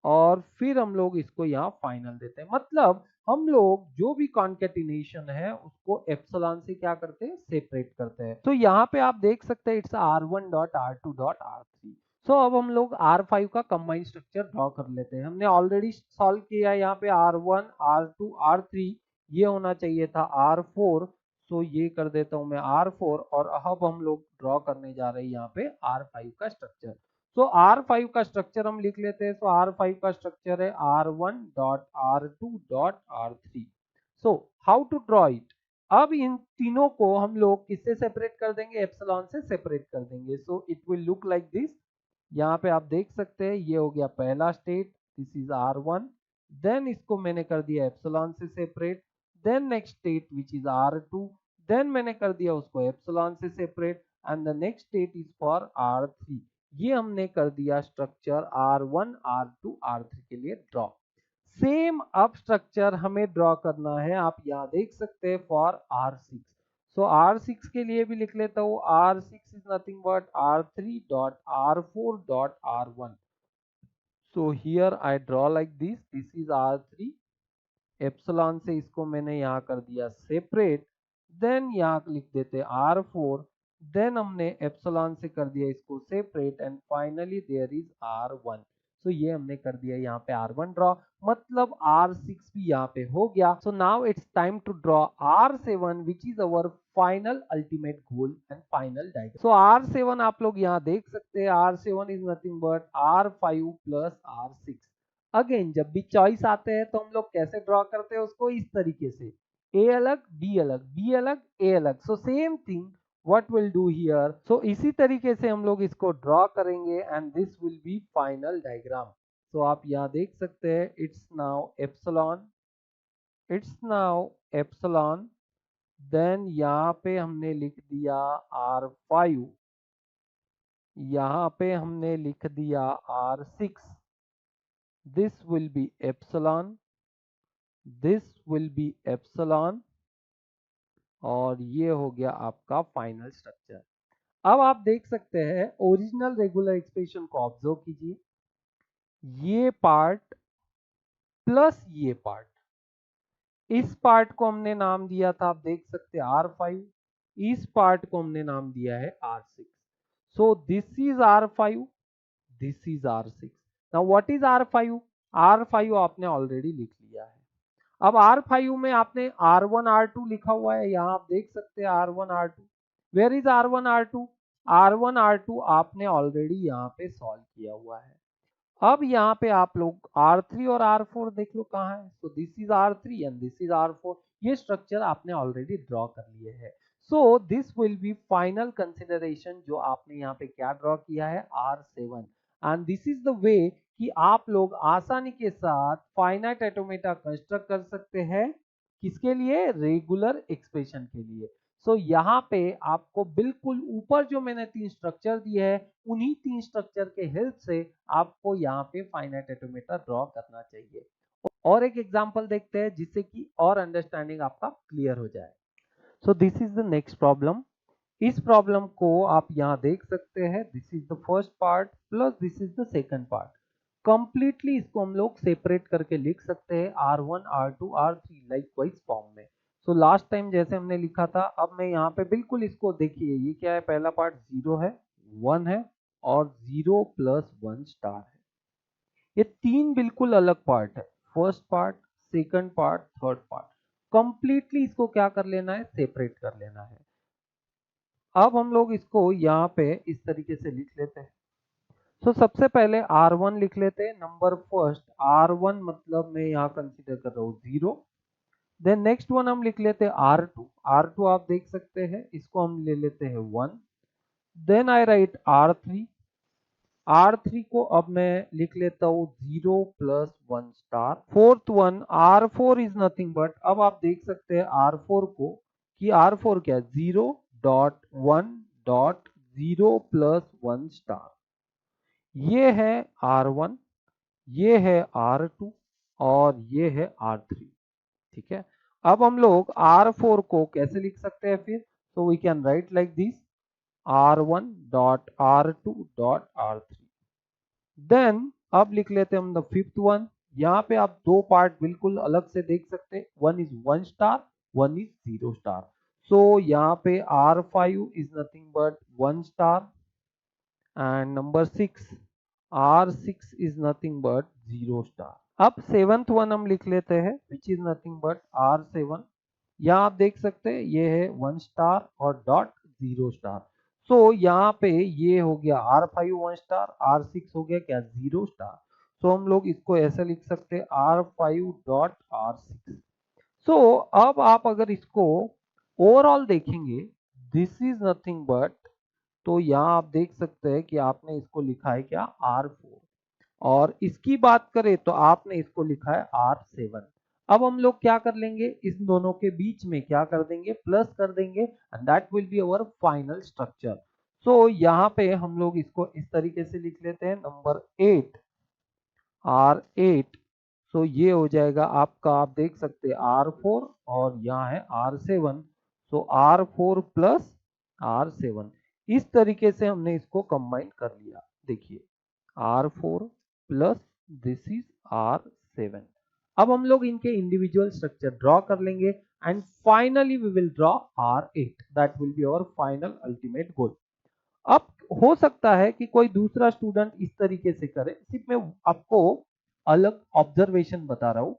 Speaker 1: और फिर हम लोग इसको यहाँ फाइनल देते हैं। मतलब हम लोग जो भी कॉन्केटिनेशन है उसको एप्सिलॉन से क्या करते हैं, सेपरेट करते हैं। तो यहाँ पे आप देख सकते हैं it's R1 dot R2 dot R3। सो अब हम लोग R5 का कंबाइन स्ट्रक्चर ड्रॉ कर लेते हैं। हमने ऑलरेडी सॉल्व किया है यहाँ पे R1 R2 R3, ये होना चाहिए था R4। सो ये कर देता हूं मैं R4, और अब हम लोग ड्रॉ करने जा रहे हैं यहाँ पे R5 का स्ट्रक्चर। तो R5 का स्ट्रक्चर हम लिख लेते हैं। तो R5 का स्ट्रक्चर है R1 dot R2 dot R3। So how to draw it, अब इन तीनों को हम लोग किससे सेपरेट कर देंगे, एप्सिलॉन से सेपरेट कर देंगे। So it will look like this. यहाँ पे आप देख सकते हैं ये हो गया पहला state, this is R1, then इसको मैंने कर दिया एप्सिलॉन से separate, then next state which is R2, then मैंने कर दिया उसको एप्सिलॉन से separate, and the next state is for R3। ये हमने कर दिया स्ट्रक्चर R1 R2 R3 के लिए ड्रॉ। सेम अब स्ट्रक्चर हमें ड्रॉ करना है, आप यहाँ देख सकते हैं फॉर R6। सो R6 के लिए भी लिख लेता हूँ, R6 is nothing but R3 dot R4 dot R1। So here I draw like this, this is R3, epsilon से इसको मैंने यहाँ कर दिया सेपरेट, देन यहाँ लिख देते R4, देन हमने एप्सिलॉन से कर दिया इसको separate, and finally there is R1। So ये हमने कर दिया यहाँ पे R1 ड्रॉ, मतलब R6 भी यहाँ पे हो गया। So now it's time to draw R7 which is our final ultimate goal and final diagram. So R7 आप लोग यहाँ देख सकते हैं, R7 is nothing but R5 plus R6। Again जब भी चॉइस आते हैं तो हम लोग कैसे ड्रॉ करते हैं उसको, इस तरीके से, ए अलग बी अलग, बी अलग ए अलग। So same thing what will do here. So इसी तरीके से हम लोग इसको ड्रॉ करेंगे and this will be final diagram. So आप यहाँ देख सकते हैं it's now epsilon, it's now epsilon, then यहाँ पे हमने लिख दिया R5, यहाँ पे हमने लिख दिया R6, this will be epsilon, this will be epsilon, और ये हो गया आपका फाइनल स्ट्रक्चर। अब आप देख सकते हैं ओरिजिनल रेगुलर एक्सप्रेशन को ऑब्जर्व कीजिए, ये पार्ट प्लस ये पार्ट, इस पार्ट को हमने नाम दिया था, आप देख सकते हैं R5, इस पार्ट को हमने नाम दिया है R6. So this is R5, this is R6. Now what is R5? R5 आपने ऑलरेडी लिख लिया है. अब R5 में आपने R1 R2 लिखा हुआ है, यहां आप देख सकते हैं R1 R2. Where is R1 R2? R1 R2 आपने ऑलरेडी यहाँ पे सॉल्व किया हुआ है. अब यहाँ पे आप लोग R3 और R4 देख लो कहाँ है. सो this is R3 and this is R4. ये स्ट्रक्चर आपने ऑलरेडी ड्रॉ कर लिए है. सो this will be final consideration जो आपने यहाँ पे क्या ड्रॉ किया है, R7. And this is the वे कि आप लोग आसानी के साथ फाइनाइट ऑटोमेटा कंस्ट्रक्ट कर सकते हैं. किसके लिए? रेगुलर एक्सप्रेशन के लिए. सो यहाँ पे आपको बिल्कुल ऊपर जो मैंने 3 स्ट्रक्चर दिए हैं, उन्हीं 3 स्ट्रक्चर के हेल्प से आपको यहाँ पे फाइनाइट ऑटोमेटा ड्रॉ करना चाहिए. और एक एग्जांपल देखते हैं जिससे कि और अंडरस्टैंडिंग आपका क्लियर हो जाए. सो this is the next problem. इस प्रॉब्लम को आप यहाँ देख सकते हैं, this is the first part plus this is the second part. Completely इसको हम लोग सेपरेट करके लिख सकते हैं R1 R2 R3 likewise form में. सो लास्ट टाइम जैसे हमने लिखा था, अब मैं यहाँ पे बिल्कुल इसको देखिए, ये क्या है, पहला पार्ट 0 है, 1 है और 0 प्लस 1 स्टार है. ये 3 बिल्कुल अलग पार्ट है, first part, second part, third part. Completely इसको क्या कर लेना है, सेपरेट कर लेना है. अब हम लोग इसको यहाँ पे इस तरीके से लिख लेते हैं. तो सबसे पहले R1 लिख लेते हैं. नंबर फर्स्ट R1 मतलब मैं यहाँ कंसीडर कर रहा हूँ 0. देन नेक्स्ट वन हम लिख लेते हैं R2. R2 आप देख सकते हैं, इसको हम ले लेते हैं 1. Then I right R3. R3 को अब मैं लिख लेता हूँ 0 plus 1 star. Fourth one R4 is nothing but, अब आप देख सकते हैं R4 को कि R4 क्या, 0.1.0 प्लस 1 स्टार. ये है R1, ये है R2 और ये है R3. ठीक है. अब हम लोग R4 को कैसे लिख सकते हैं फिर? तो we can write like this, R1 dot R2 dot R3. Then अब लिख लेते हैं हम द फिफ्थ वन. यहाँ पे आप दो पार्ट बिल्कुल अलग से देख सकते हैं, one is 1 star, one is 0 star. So यहाँ पे R5 is nothing but 1 star and number 6 R6 is nothing but 0 star. अब सेवंथ वन हम लिख लेते हैं which is nothing but R7. यहाँ आप देख सकते हैं ये है 1 स्टार और डॉट 0 स्टार. सो यहाँ पे ये हो गया R5 1 स्टार, R6 हो गया क्या, 0 स्टार. सो हम लोग इसको ऐसे लिख सकते हैं R5 डॉट R6. सो अब आप अगर इसको ओवरऑल देखेंगे, दिस इज नथिंग बट, तो यहाँ आप देख सकते हैं कि आपने इसको लिखा है क्या, R4. और इसकी बात करें तो आपने इसको लिखा है R7. अब हम लोग क्या कर लेंगे, इस दोनों के बीच में क्या कर देंगे, प्लस कर देंगे and that will be our final structure. So यहाँ पे हम लोग इसको इस तरीके से लिख लेते हैं, नंबर 8 R8. सो ये हो जाएगा आपका, आप देख सकते हैं R4 और यहाँ है R7. सो R4 प्लस R7. इस तरीके से हमने इसको कंबाइन कर लिया. देखिए R4 plus this is R7. अब हम लोग इनके इंडिविजुअल स्ट्रक्चर ड्रॉ कर लेंगे and finally we will draw R8. That will be our final ultimate goal. अब हो सकता है कि कोई दूसरा स्टूडेंट इस तरीके से करे, सिर्फ मैं आपको अलग ऑब्जर्वेशन बता रहा हूं.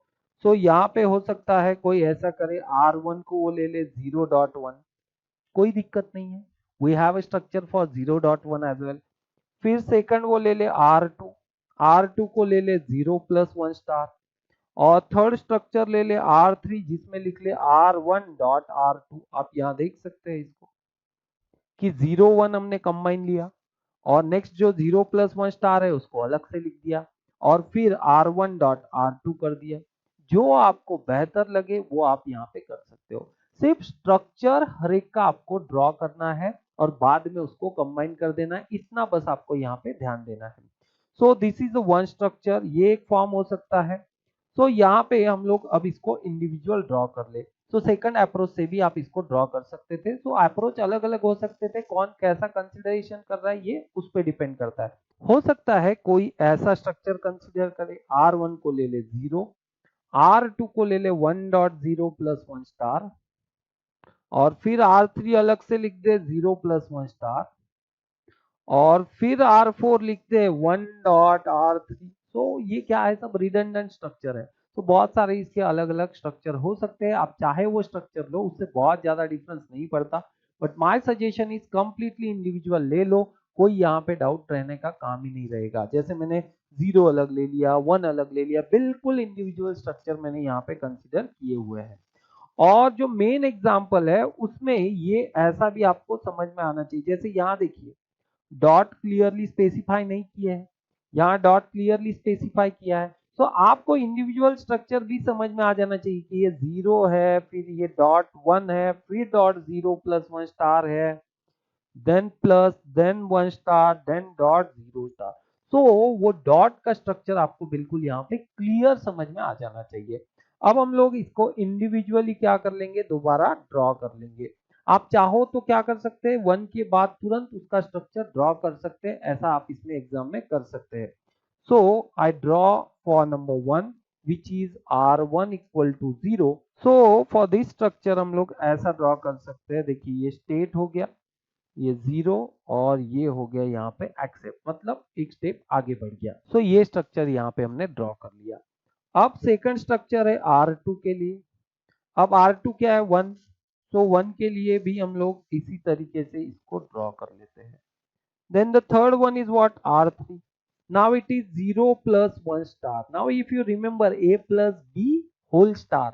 Speaker 1: सो यहाँ पे हो सकता है कोई ऐसा करे, R1 को वो ले ले 0.1, कोई दिक्कत नहीं है, we have a structure for 0.1 as well. फिर सेकंड वो ले ले R2, R2 को ले ले 0 प्लस 1 स्टार. और थर्ड स्ट्रक्चर ले ले R3 जिसमें लिख ले R1 डॉट R2. आप यहाँ देख सकते हैं इसको कि 0 1 हमने कंबाइन लिया और नेक्स्ट जो 0 प्लस 1 स्टार है उसको अलग से लिख दिया और फिर R1 डॉट R2 कर दिया. जो आपको बेहतर लगे वो आप यहाँ पे कर सकते हो. सिर्फ स्ट्रक्चर हर एक का आपको ड्रॉ करना है और बाद में उसको कंबाइन कर देना है, इतना बस आपको यहाँ पे ध्यान देना है. सो दिस इज वन स्ट्रक्चर, ये एक फॉर्म हो सकता है. सो यहाँ पे हम लोग अब इसको इंडिविजुअल ड्रॉ कर ले. सो सेकंड अप्रोच से भी आप इसको ड्रॉ कर सकते थे। सो अप्रोच अलग अलग हो सकते थे, कौन कैसा कंसिडरेशन कर रहा है ये उस पर डिपेंड करता है। हो सकता है कोई ऐसा स्ट्रक्चर कंसिडर करे, R1 को ले ले 0, R2 को ले ले 1.0 प्लस 1 स्टार, और फिर R3 अलग से लिख दे 0 प्लस 1 स्टार, और फिर R4 लिखते हैं 1.R3। तो ये क्या है, सब रिडंडेंट स्ट्रक्चर है। तो बहुत सारे इसके अलग अलग स्ट्रक्चर हो सकते हैं, आप चाहे वो स्ट्रक्चर लो, उससे बहुत ज्यादा डिफरेंस नहीं पड़ता। But my suggestion is completely individual ले लो, कोई यहाँ पे डाउट रहने का काम ही नहीं रहेगा। जैसे मैंने 0 अलग ले लिया, 1 अलग ले लिया, बिल्कुल इंडिविजुअल स्ट्रक्चर मैंने यहाँ पे कंसिडर किए हुए हैं। और जो मेन एग्जाम्पल है उसमें ये ऐसा भी आपको समझ में आना चाहिए। जैसे यहाँ देखिए, डॉट क्लियरली स्पेसिफाई नहीं किया है, यहाँ डॉट क्लियरली स्पेसिफाई किया है। तो आपको इंडिविजुअल स्ट्रक्चर भी समझ में आ जाना चाहिए कि ये 0 है, फिर ये डॉट 1 है, फिर डॉट 0 प्लस 1 स्टार है, then plus, then 1 star, then dot 0 star. तो वो डॉट का स्ट्रक्चर आपको बिल्कुल यहाँ पे क्लियर समझ में आ जाना चाहिए। अब हम लोग इसको इंडिविजुअली क्या कर लेंगे, दोबारा ड्रॉ कर लेंगे। आप चाहो तो क्या कर सकते हैं, 1 के बाद तुरंत उसका स्ट्रक्चर ड्रॉ कर सकते हैं, ऐसा आप इसमें एग्जाम में कर सकते हैं। So I draw for number 1 which is R1 equal to 0। So for this structure हम लोग ऐसा ड्रॉ कर सकते हैं। देखिए ये स्टेट हो गया, ये 0, और ये हो गया यहाँ पे एक्सेप्ट, मतलब एक स्टेप आगे बढ़ गया। सो ये स्ट्रक्चर यहाँ पे हमने ड्रॉ कर लिया। अब सेकंड स्ट्रक्चर है R2 के लिए। अब R2 क्या है, 1। सो 1 के लिए भी हम लोग इसी तरीके से इसको ड्रॉ कर लेते हैं। Then the third one is what, R3। Now it is 0 plus 1 star. Now if you remember A plus B whole star,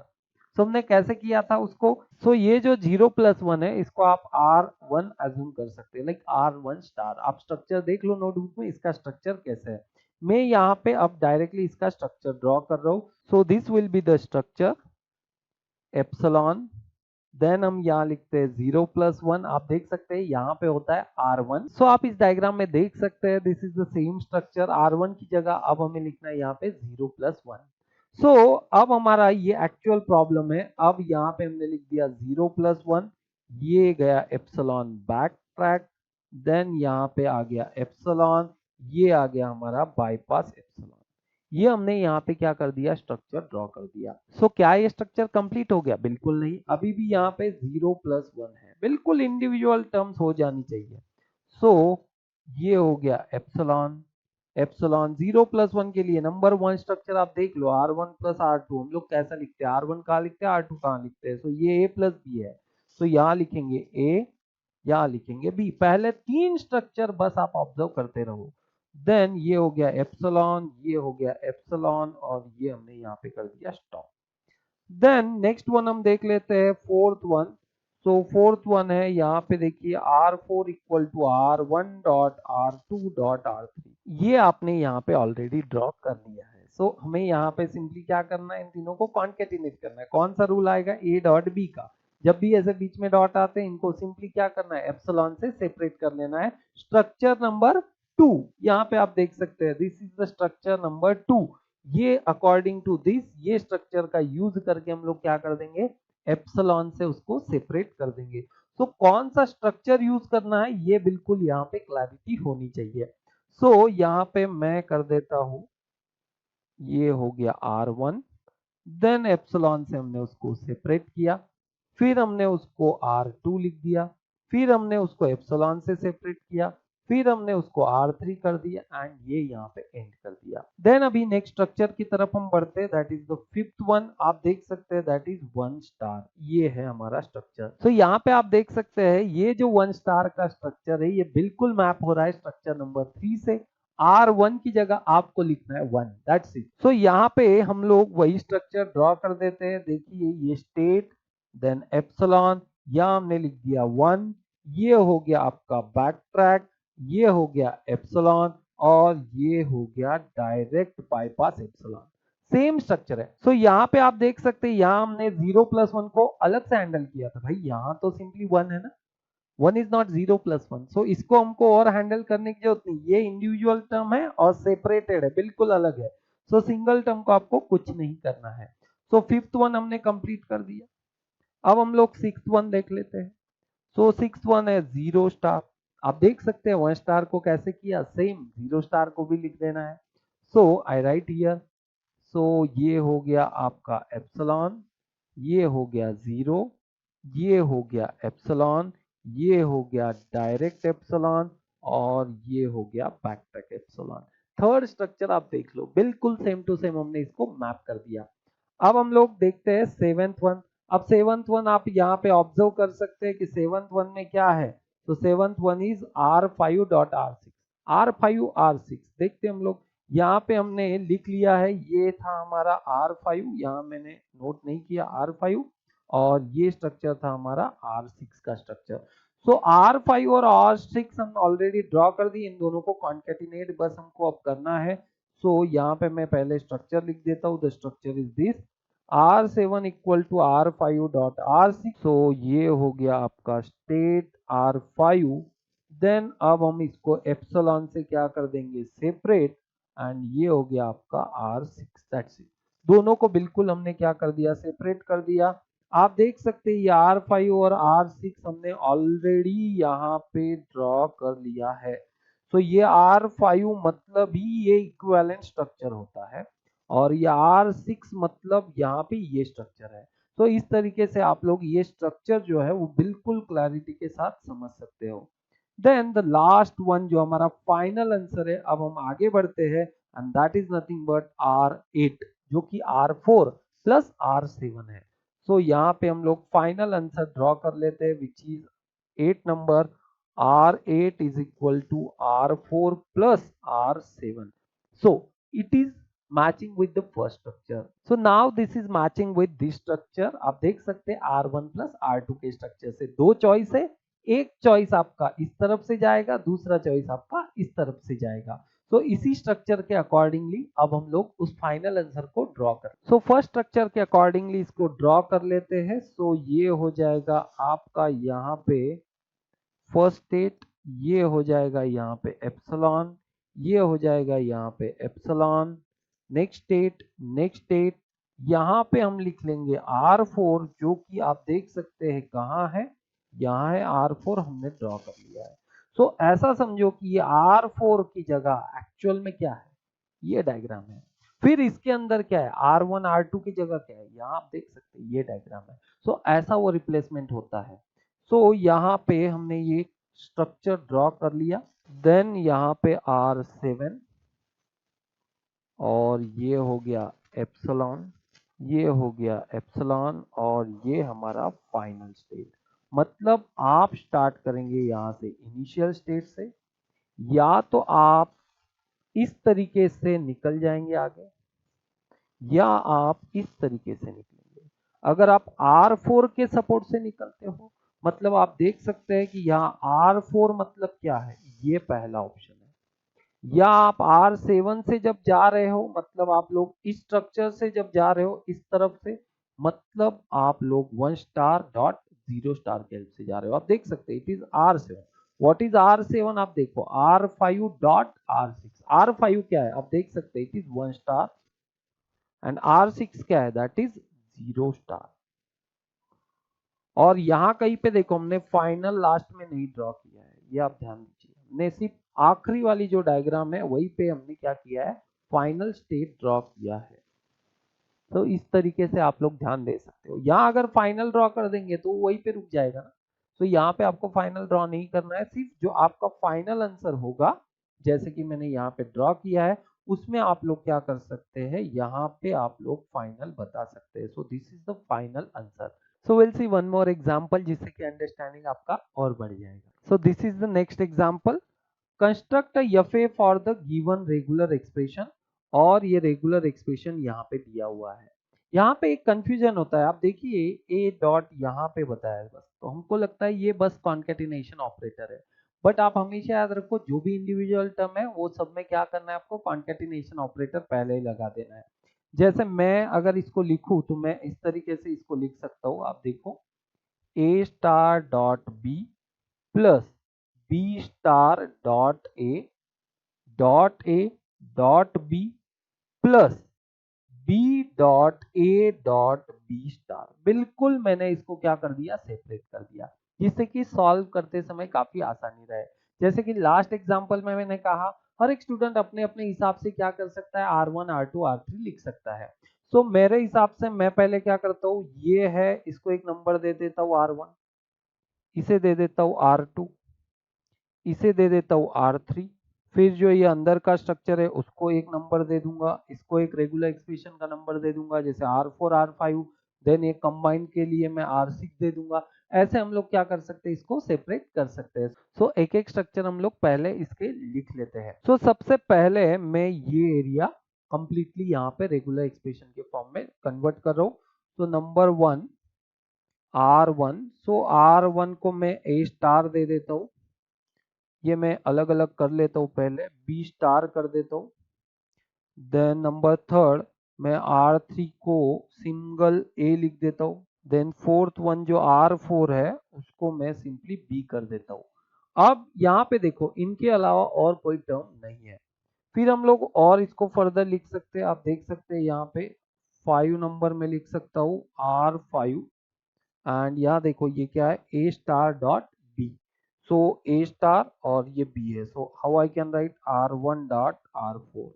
Speaker 1: तो हमने कैसे किया था उसको। सो ये जो 0 प्लस 1 है इसको आप R1 अज्यूम कर सकते हैं, लाइक R1 स्टार। आप स्ट्रक्चर देख लो नोटबुक में, इसका स्ट्रक्चर कैसे है। मैं यहाँ पे अब डायरेक्टली इसका स्ट्रक्चर ड्रॉ कर रहा हूँ। So this will be the structure epsilon, then हम यहाँ लिखते हैं 0 प्लस 1। आप देख सकते हैं यहाँ पे होता है R1। सो आप इस डायग्राम में देख सकते हैं this is the same structure. R1 की जगह अब हमें लिखना है यहाँ पे 0 प्लस 1। सो अब हमारा ये एक्चुअल प्रॉब्लम है। अब यहाँ पे हमने लिख दिया 0 प्लस 1, ये गया एप्सिलॉन बैक ट्रैक, देन यहाँ पे आ गया एप्सिलॉन, ये आ गया हमारा बाईपास एप्सिलॉन। ये हमने यहाँ पे क्या कर दिया, स्ट्रक्चर ड्रॉ कर दिया। सो क्या ये स्ट्रक्चर कंप्लीट हो गया, बिल्कुल नहीं, अभी भी यहाँ पे 0 प्लस 1 है, बिल्कुल इंडिविजुअल टर्म्स हो जानी चाहिए। सो ये हो गया एप्सिलॉन, एप्सिलॉन 0 प्लस 1 के लिए नंबर 1 स्ट्रक्चर आप देख लो, R1 प्लस R2। हम लोग कैसा लिखते हैं, R1 कहाँ लिखते हैं, R2 कहाँ लिखते हैं। सो ये A प्लस B है, तो यहाँ लिखेंगे A, यहाँ लिखेंगे B। पहले 3 स्ट्रक्चर बस आप ऑब्जर्व करते रहो। देन ये हो गया एप्सिलॉन, ये हो गया एप्सिलॉन, और ये हमने यहाँ पे कर दिया स्टॉप। देन नेक्स्ट वन हम देख लेते हैं, फोर्थ वन। सो फोर्थ वन है, यहाँ पे देखिए R4 equal to R1 dot R2 dot R3। ये आपने यहाँ पे ऑलरेडी ड्रॉ कर लिया है। सो हमें यहाँ पे सिंपली क्या करना है, इन तीनों को कॉन्केटिनेट करना है। कौन सा रूल आएगा, A डॉट B का। जब भी ऐसे बीच में डॉट आते हैं, इनको सिंपली क्या करना है, एप्सिलॉन से सेपरेट कर लेना है। स्ट्रक्चर नंबर 2, यहाँ पे आप देख सकते हैं this is the structure number 2। ये अकॉर्डिंग टू दिस, ये स्ट्रक्चर का यूज करके हम लोग क्या कर देंगे, एप्सिलॉन से उसको सेपरेट कर देंगे। सो कौन सा स्ट्रक्चर यूज करना है, ये बिल्कुल यहाँ पे क्लैरिटी होनी चाहिए। सो यहाँ पे मैं कर देता हूं, ये हो गया R1, देन एप्सिलॉन से हमने उसको सेपरेट किया, फिर हमने उसको R2 लिख दिया, फिर हमने उसको एप्सिलॉन से सेपरेट किया, फिर हमने उसको R3 कर दिया, एंड ये यहाँ पे एंड कर दिया। देन अभी नेक्स्ट स्ट्रक्चर की तरफ हम बढ़ते हैं, that is the fifth one. आप देख सकते हैं दैट इज 1 स्टार, ये है हमारा स्ट्रक्चर। तो यहाँ पे आप देख सकते हैं ये जो 1 स्टार का स्ट्रक्चर है, ये बिल्कुल मैप हो रहा है स्ट्रक्चर नंबर 3 से। R1 की जगह आपको लिखना है 1, दैट्स इट। सो यहाँ पे हम लोग वही स्ट्रक्चर ड्रॉ कर देते हैं। देखिए ये स्टेट, देन एप्सिलॉन, यहाँ हमने लिख दिया 1, ये हो गया आपका बैक ट्रैक, ये हो गया एप्सिलॉन, और ये हो गया direct bypass epsilon. Same structure है। सो यहाँ पे आप देख सकते हैं, यहाँ हमने 0 प्लस 1 को अलग से हैंडल किया था। भाई यहाँ तो सिंपली 1 है ना, 1 इज नॉट 0 प्लस 1। सो इसको हमको और हैंडल करने की जरूरत नहीं, ये इंडिविजुअल टर्म है और सेपरेटेड है, बिल्कुल अलग है। सो सिंगल टर्म को आपको कुछ नहीं करना है। सो फिफ्थ वन हमने कंप्लीट कर दिया। अब हम लोग 6th वन देख लेते हैं। सो 6th वन है 0 स्टार। आप देख सकते हैं 1 स्टार को कैसे किया, सेम 0 स्टार को भी लिख देना है। So I right here. सो ये हो गया आपका एप्सिलॉन, ये हो गया 0, ये हो गया एप्सिलॉन, ये हो गया डायरेक्ट एप्सिलॉन और ये हो गया बैकट्रैक एप्सिलॉन। थर्ड स्ट्रक्चर आप देख लो, बिल्कुल सेम टू सेम हमने इसको मैप कर दिया। अब हम लोग देखते हैं 7th वन। अब 7th वन आप यहाँ पे ऑब्जर्व कर सकते हैं कि 7th वन में क्या है। तो 7th one is R5.R6। R5R6 देखते हैं हम लोग, यहाँ पे हमने लिख लिया है, ये था हमारा R5, यहाँ मैंने नोट नहीं किया R5, और ये स्ट्रक्चर था हमारा R6 का स्ट्रक्चर। सो R5 और R6 हम ऑलरेडी ड्रॉ कर दी, इन दोनों को कॉन्केटिनेट बस हमको अब करना है। सो यहाँ पे मैं पहले स्ट्रक्चर लिख देता हूँ, the structure is this R7 equal to R5.R6। सो ये हो गया आपका स्टेट R5। देन अब हम इसको एप्सिलॉन से क्या कर देंगे, सेपरेट, एंड ये हो गया आपका R6। That's it. दोनों को बिल्कुल हमने क्या कर दिया, सेपरेट कर दिया। आप देख सकते हैं ये R5 और R6 हमने ऑलरेडी यहाँ पे ड्रॉ कर लिया है। तो ये R5 मतलब ही ये इक्विवेलेंट स्ट्रक्चर होता है, और ये R6 मतलब यहाँ पे ये स्ट्रक्चर है। तो इस तरीके से आप लोग ये स्ट्रक्चर जो है वो बिल्कुल क्लैरिटी के साथ समझ सकते हो। देन द लास्ट वन जो हमारा फाइनल आंसर है, अब हम आगे बढ़ते हैं, and that is nothing but R8, जो कि R4 प्लस R7 है। सो यहाँ पे हम लोग फाइनल आंसर ड्रॉ कर लेते हैं, which is 8 number. R8 is equal to R4 plus R7. So it is matching with the first structure. So now this is matching with this structure. आप देख सकते हैं R1 plus R2 के स्ट्रक्चर से दो चॉइस है, एक चॉइस आपका इस तरफ से जाएगा, दूसरा चॉइस आपका इस तरफ से जाएगा। तो इसी स्ट्रक्चर के अकॉर्डिंगली अब हम लोग उस फाइनल आंसर को ड्रॉ कर, सो फर्स्ट स्ट्रक्चर के अकॉर्डिंगली इसको ड्रॉ कर लेते हैं। सो ये हो जाएगा आपका यहाँ पे फर्स्ट स्टेट, ये हो जाएगा यहाँ पे एप्सिलॉन, ये हो जाएगा यहाँ पे एप्सिलॉन, नेक्स्ट स्टेट यहाँ पे हम लिख लेंगे R4, जो कि आप देख सकते हैं कहाँ है, यहाँ है R4, हमने ड्रॉ कर लिया है। सो ऐसा समझो कि ये R4 की जगह एक्चुअल में क्या है, ये डायग्राम है। फिर इसके अंदर क्या है, R1 R2 की जगह क्या है, यहाँ आप देख सकते हैं ये डायग्राम है। सो ऐसा वो रिप्लेसमेंट होता है। सो यहाँ पे हमने ये स्ट्रक्चर ड्रॉ कर लिया। देन यहाँ पे R7 और ये हो गया एप्सिलॉन, ये हो गया एप्सिलॉन, और ये हमारा फाइनल स्टेट। मतलब आप स्टार्ट करेंगे यहाँ से इनिशियल स्टेट से, या तो आप इस तरीके से निकल जाएंगे आगे, या आप इस तरीके से निकलेंगे। अगर आप R4 के सपोर्ट से निकलते हो, मतलब आप देख सकते हैं कि यहाँ R4 मतलब क्या है, ये पहला ऑप्शन है। या आप R7 से जब जा रहे हो, मतलब आप लोग इस स्ट्रक्चर से जब जा रहे हो इस तरफ से, मतलब आप लोग 1 स्टार डॉट 0 स्टार के हेल्प से जा रहे हो। आप देख सकते हैं it is R7। What is R7, आप देखो R5 डॉट R6। R5 क्या है, आप देख सकते हैं it is 1 star, and R6 क्या है, दैट इज 0 स्टार। और यहाँ कहीं पे देखो हमने फाइनल लास्ट में नहीं ड्रॉ किया है, ये आप ध्यान दीजिए, हमने सिर्फ आखिरी वाली जो डायग्राम है वही पे हमने क्या किया है, फाइनल स्टेट ड्रॉ किया है। तो इस तरीके से आप लोग ध्यान दे सकते हो। यहाँ अगर फाइनल ड्रॉ कर देंगे तो वहीं पे रुक जाएगा ना। तो यहाँ पे आपको फाइनल ड्रॉ नहीं करना है, सिर्फ जो आपका फाइनल आंसर होगा, जैसे कि मैंने यहाँ पे ड्रॉ किया है, उसमें आप लोग क्या कर सकते हैं, यहाँ पे आप लोग फाइनल बता सकते हैं। So this is the final answer. So we'll see one more example जिससे कि अंडरस्टैंडिंग आपका और बढ़ जाएगा। So this is the next example. Construct a FA for the given regular expression, और ये रेगुलर एक्सप्रेशन यहाँ पे दिया हुआ है। यहाँ पे एक कंफ्यूजन होता है, आप देखिए ए डॉट यहाँ पे बताया है बस, तो हमको लगता है ये बस कॉन्केटिनेशन ऑपरेटर है। बट आप हमेशा याद रखो, जो भी इंडिविजुअल टर्म है वो सब में क्या करना है, आपको कॉन्केटिनेशन ऑपरेटर पहले ही लगा देना है। जैसे मैं अगर इसको लिखूं तो मैं इस तरीके से इसको लिख सकता हूं, आप देखो A star dot B plus B star dot A dot B plus b.a.b बिल्कुल मैंने इसको क्या कर दिया, सेपरेट कर दिया, जिससे कि सॉल्व करते समय काफी आसानी रहे। जैसे कि लास्ट एग्जांपल में मैंने कहा हर एक स्टूडेंट अपने अपने हिसाब से क्या कर सकता है, R1 R2 R3 लिख सकता है। सो मेरे हिसाब से मैं पहले क्या करता हूँ, ये है, इसको एक नंबर दे देता हूँ R1, इसे दे देता हूँ R2, इसे दे देता हूँ R3, फिर जो ये अंदर का स्ट्रक्चर है उसको एक नंबर दे दूंगा, इसको एक रेगुलर एक्सप्रेशन का नंबर दे दूंगा जैसे R4 R5, देन एक कंबाइन के लिए मैं R6 दे दूंगा। ऐसे हम लोग क्या कर सकते हैं, इसको सेपरेट कर सकते हैं। सो एक एक स्ट्रक्चर हम लोग पहले इसके लिख लेते हैं। सो सबसे पहले मैं ये एरिया कंप्लीटली यहाँ पे रेगुलर एक्सप्रेशन के फॉर्म में कन्वर्ट कर रहा हूँ। तो नंबर 1 R1, सो R1 को मैं A स्टार दे देता हूँ, ये मैं अलग अलग कर लेता हूँ, पहले B स्टार कर देता हूँ। देन नंबर 3 मैं R3 को सिंगल A लिख देता हूँ। देन फोर्थ वन जो R4 है उसको मैं सिंपली B कर देता हूँ। अब यहाँ पे देखो इनके अलावा और कोई टर्म नहीं है। फिर हम लोग और इसको फर्दर लिख सकते हैं, आप देख सकते हैं यहाँ पे 5 नंबर में लिख सकता हूँ R5, एंड यहाँ देखो ये क्या है, A star dot B। So A star और ये B है, so how I can right R1 dot R4।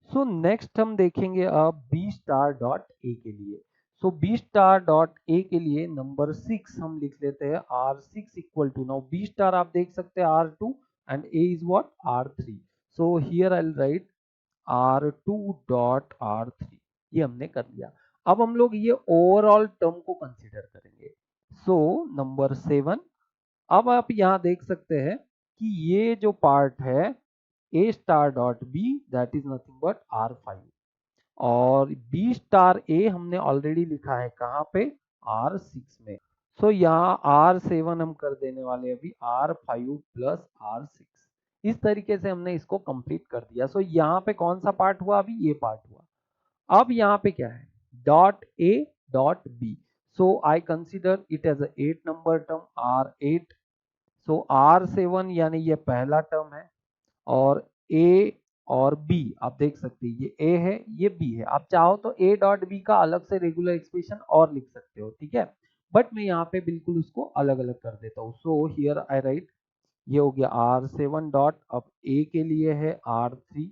Speaker 1: So next हम देखेंगे अब B स्टार डॉट A के लिए। सो B स्टार डॉट A के लिए नंबर 6 हम लिख लेते हैं R6 equal to, now B star आप देख सकते हैं R2 and A is what R3। So here I will write R2 dot R3। ये हमने कर लिया। अब हम लोग ये ओवरऑल टर्म को कंसीडर करेंगे। सो नंबर 7, अब आप यहाँ देख सकते हैं कि ये जो पार्ट है A star dot B that is nothing but R5, और B स्टार A हमने ऑलरेडी लिखा है कहाँ पे, R6 में। सो यहाँ R7 हम कर देने वाले अभी R5 प्लस R6। इस तरीके से हमने इसको कंप्लीट कर दिया। सो यहाँ पे कौन सा पार्ट हुआ, अभी ये पार्ट हुआ। अब यहाँ पे क्या है, dot A dot B। So I consider it as a 8 number term R8। So R7 यानी ये पहला टर्म है, और A और B आप देख सकते हैं, ये A है ये B है। आप चाहो तो A डॉट B का अलग से रेगुलर एक्सप्रेशन और लिख सकते हो, ठीक है, बट मैं यहाँ पे बिल्कुल उसको अलग अलग कर देता हूँ। सो हियर आई राइट, ये हो गया R7 डॉट, अब A के लिए है R3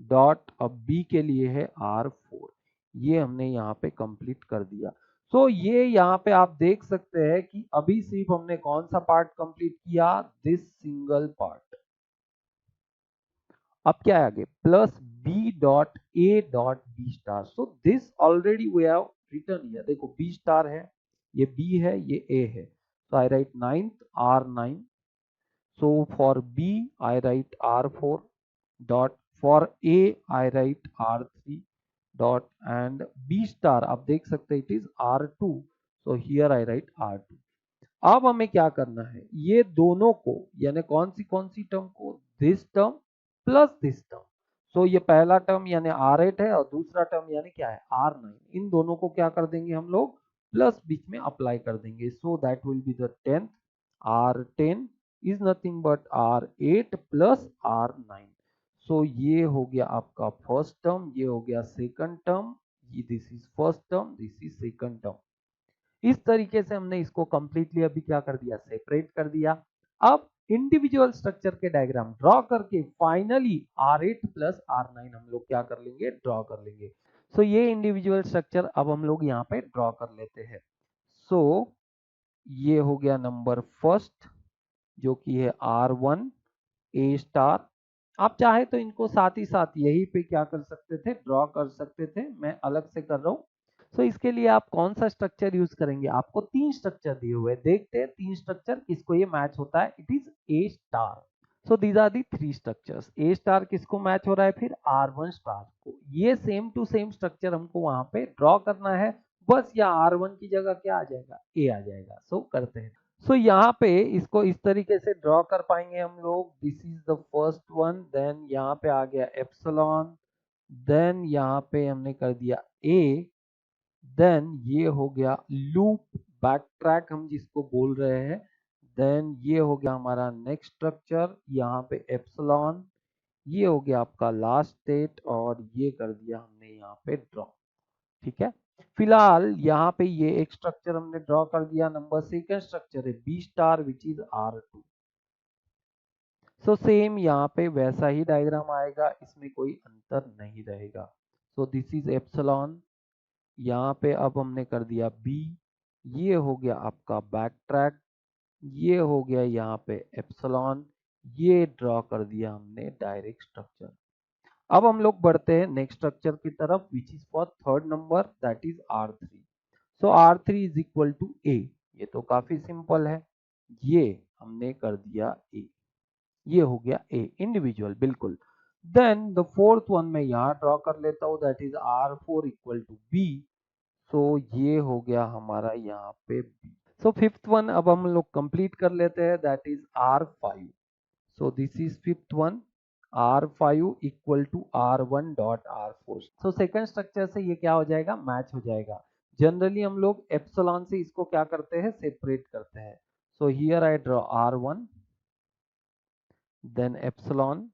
Speaker 1: डॉट, अब B के लिए है R4। ये हमने यहाँ पे कंप्लीट कर दिया। सो ये यहाँ पे आप देख सकते हैं कि अभी सिर्फ हमने कौन सा पार्ट कंप्लीट किया, दिस सिंगल पार्ट। अब क्या है आगे, plus B dot A dot B star. So this already we have written here, देखो B स्टार है, ये B है, ये A है। So I write 9th R9। So for B I write R4 dot, for A I write R3 dot, and B star आप देख सकते हैं it is R2, so here I write R2। अब हमें क्या करना है, ये दोनों को यानी कौन सी टर्म को, this term plus this term. So ये पहला टर्म यानी R8 है और दूसरा टर्म यानी क्या है R9, इन दोनों को क्या कर देंगे हम लोग, प्लस बीच में अप्लाई कर देंगे। So that will be the 10th, R10 is nothing but R8 plus R9। सो ये हो गया आपका फर्स्ट टर्म, ये हो गया सेकंड टर्म, ये this is first term, this is second term. इस तरीके से हमने इसको कंप्लीटली अभी क्या कर दिया, सेपरेट कर दिया। अब इंडिविजुअल स्ट्रक्चर के डायग्राम ड्रॉ करके फाइनली R8 प्लस R9 हम लोग क्या कर लेंगे, ड्रॉ कर लेंगे। सो ये इंडिविजुअल स्ट्रक्चर अब हम लोग यहाँ पे ड्रॉ कर लेते हैं। सो ये हो गया नंबर फर्स्ट जो कि है R1 A स्टार। आप चाहे तो इनको साथ ही साथ यहीं पे क्या कर सकते थे, ड्रॉ कर सकते थे, मैं अलग से कर रहा हूँ। सो इसके लिए आप कौन सा स्ट्रक्चर यूज करेंगे, आपको 3 स्ट्रक्चर दिए हुए हैं, देखते हैं 3 स्ट्रक्चर किसको ये मैच होता है। It is A star. So these are the 3 structures. A star किसको मैच हो रहा है, फिर R1 स्टार को। ये सेम टू सेम स्ट्रक्चर हमको वहां पे ड्रॉ करना है, बस यहाँ R1 की जगह क्या आ जाएगा, A आ जाएगा। सो करते हैं। सो यहाँ पे इसको इस तरीके से ड्रॉ कर पाएंगे हम लोग, this is the first one, then यहाँ पे आ गया एप्सिलॉन, देन यहाँ पे हमने कर दिया A, देन ये हो गया लूप बैक ट्रैक हम जिसको बोल रहे हैं, देन ये हो गया हमारा नेक्स्ट स्ट्रक्चर, यहाँ पे एप्सिलॉन, ये हो गया आपका लास्ट स्टेट, और ये कर दिया हमने यहाँ पे ड्रॉ। ठीक है। फिलहाल यहाँ पे ये एक स्ट्रक्चर हमने ड्रॉ कर दिया। नंबर सेकंड स्ट्रक्चर है B star which is R2। So same यहाँ पे वैसा ही डायग्राम आएगा, इसमें कोई अंतर नहीं रहेगा। सो दिस इज एप्सिलॉन, यहाँ पे अब हमने कर दिया बी, ये हो गया आपका बैक ट्रैक, ये हो गया यहाँ पे एप्सिलॉन, ये ड्रॉ कर दिया हमने डायरेक्ट स्ट्रक्चर। अब हम लोग बढ़ते हैं नेक्स्ट स्ट्रक्चर की तरफ which is for third number that is R3। So R3 is equal to A। ये तो काफी सिंपल है, ये हमने कर दिया A, ये हो गया A इंडिविजुअल बिल्कुल। देन द फोर्थ वन मैं यहाँ ड्रॉ कर लेता हूँ that is R4 equal to B। So ये हो गया हमारा यहाँ पे B। सो फिफ्थ वन अब हम लोग कंप्लीट कर लेते हैं that is R5। So this is fifth one, R5 equal to R1 dot R4। So second structure से ये क्या हो जाएगा, मैच हो जाएगा। जनरली हम लोग एप्सिलॉन से इसको क्या करते हैं, सेपरेट करते हैं। So here I draw R1 then epsilon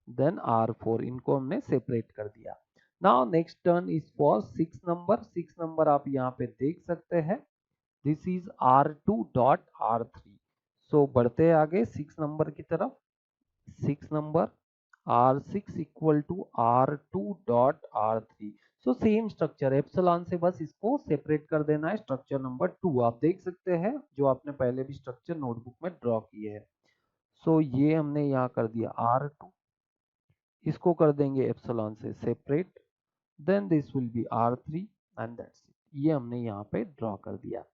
Speaker 1: then R4, इनको हमने सेपरेट कर दिया। Now next turn is for 6 number. 6 number आप यहाँ पे देख सकते हैं, this is R2 dot R3। सो बढ़ते हैं आगे 6 नंबर की तरफ। 6 number R6 equal to R2 dot R3। So same structure, epsilon से बस इसको सेपरेट कर देना है। स्ट्रक्चर नंबर 2 आप देख सकते हैं, जो आपने पहले भी स्ट्रक्चर नोटबुक में ड्रॉ किए हैं। सो ये हमने यहाँ कर दिया R2, इसको कर देंगे एप्सिलॉन से separate, then this will be R3 and that's it. ये हमने यहाँ पे ड्रॉ कर दिया।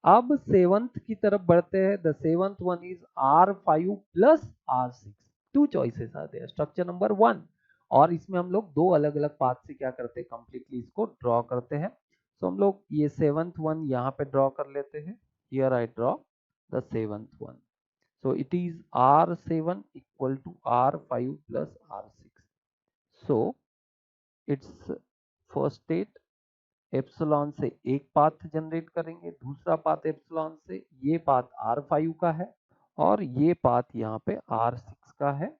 Speaker 1: अब सेवंथ की तरफ बढ़ते हैं। The seventh one is R5 plus R6। Two choices आते हैं, स्ट्रक्चर नंबर 1, और इसमें हम लोग दो अलग अलग पाथ से क्या करते हैं, कंप्लीटली इसको ड्रॉ करते हैं। तो हम लोग ये सेवंथ वन यहाँ पे ड्रॉ कर लेते हैं। Here I draw the seventh one. So it is R7 equal to R5 plus R6. So its first state epsilon से एक पाथ जनरेट करेंगे, दूसरा पाथ एप्सिलॉन से, ये पाथ R5 का है और ये पाथ यहाँ पे R6 का है।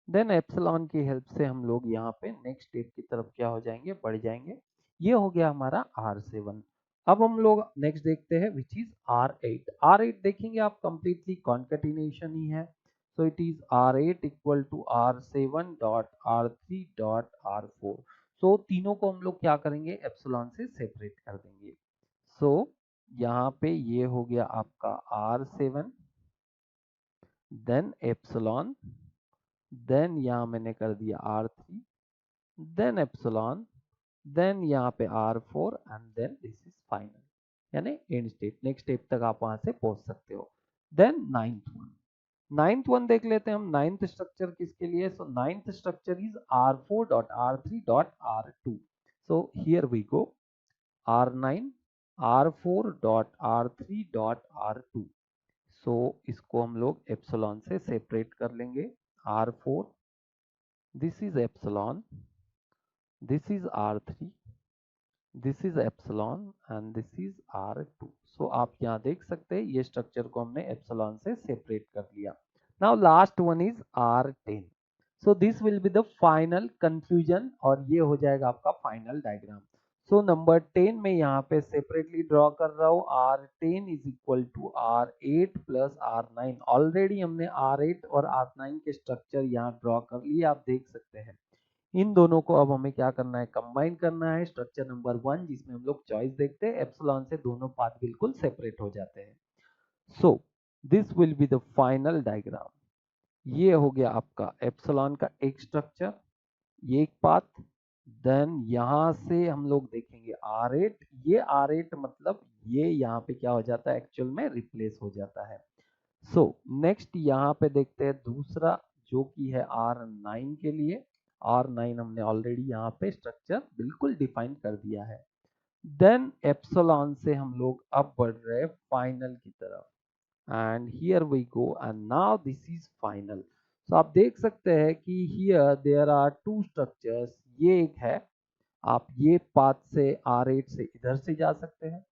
Speaker 1: देन एप्सिलॉन की हेल्प से हम लोग यहाँ पे नेक्स्ट स्टेप की तरफ क्या हो जाएंगे, बढ़ जाएंगे। ये हो गया हमारा R7। अब हम लोग नेक्स्ट देखते हैं विच इज R8। R8 देखेंगे आप कंप्लीटली कॉन्केटिनेशन ही है। So it is R8 equal to R7 dot R3 dot R4। So तीनों को हम लोग क्या करेंगे, एप्सिलॉन से सेपरेट कर देंगे। सो यहाँ पे ये हो गया आपका R7 देन एप्सिलॉन, देन यहाँ मैंने कर दिया R3 देन एप्सिलॉन, देन यहाँ पे R4 and then this is final, यानी एंड स्टेट। नेक्स्ट स्टेप तक आप वहां से पहुंच सकते हो। देन नाइन्थ वन देख लेते हैं हम। नाइन्थ स्ट्रक्चर किसके लिए, so ninth structure is R4 dot R3 dot R2। So here we go R9 R4 dot R3 dot R2। So इसको हम लोग एप्सिलॉन से सेपरेट कर लेंगे। R4 this is epsilon, this is R3, this is epsilon and this is R2। सो आप यहाँ देख सकते हैं ये स्ट्रक्चर को हमने एप्सिलॉन से सेपरेट कर लिया। Now last one is R10। So this will be the final conclusion और ये हो जाएगा आपका फाइनल डायग्राम। सो नंबर 10 में यहाँ पे सेपरेटली ड्रॉ कर रहा हूँ। R10 is equal to R8 plus R9। Already हमने R8 और R9 के स्ट्रक्चर यहाँ ड्रॉ कर लिए, आप देख सकते हैं। इन दोनों को अब हमें क्या करना है, कंबाइन करना है। स्ट्रक्चर नंबर 1 जिसमें हम लोग चॉइस देखते हैं, एप्सिलॉन से दोनों पाथ बिल्कुल सेपरेट हो जाते हैं। So this will be the final diagram. ये हो गया आपका एप्सिलॉन का एक स्ट्रक्चर, ये एक पाथ। देन यहां से हम लोग देखेंगे R8, ये R8 मतलब ये यहाँ पे क्या हो जाता है, एक्चुअल में रिप्लेस हो जाता है। सो नेक्स्ट यहाँ पे देखते हैं दूसरा जो कि है R9 के लिए। R9 हमने ऑलरेडी यहाँ पे स्ट्रक्चर बिल्कुल डिफाइन कर दिया है। देन एप्सिलॉन से हम लोग अब बढ़ रहे हैं फाइनल की तरफ, and here we go and now this is final. So आप देख सकते हैं कि here there are two structures, ये एक है, आप ये पाथ से R8 से इधर से जा सकते हैं,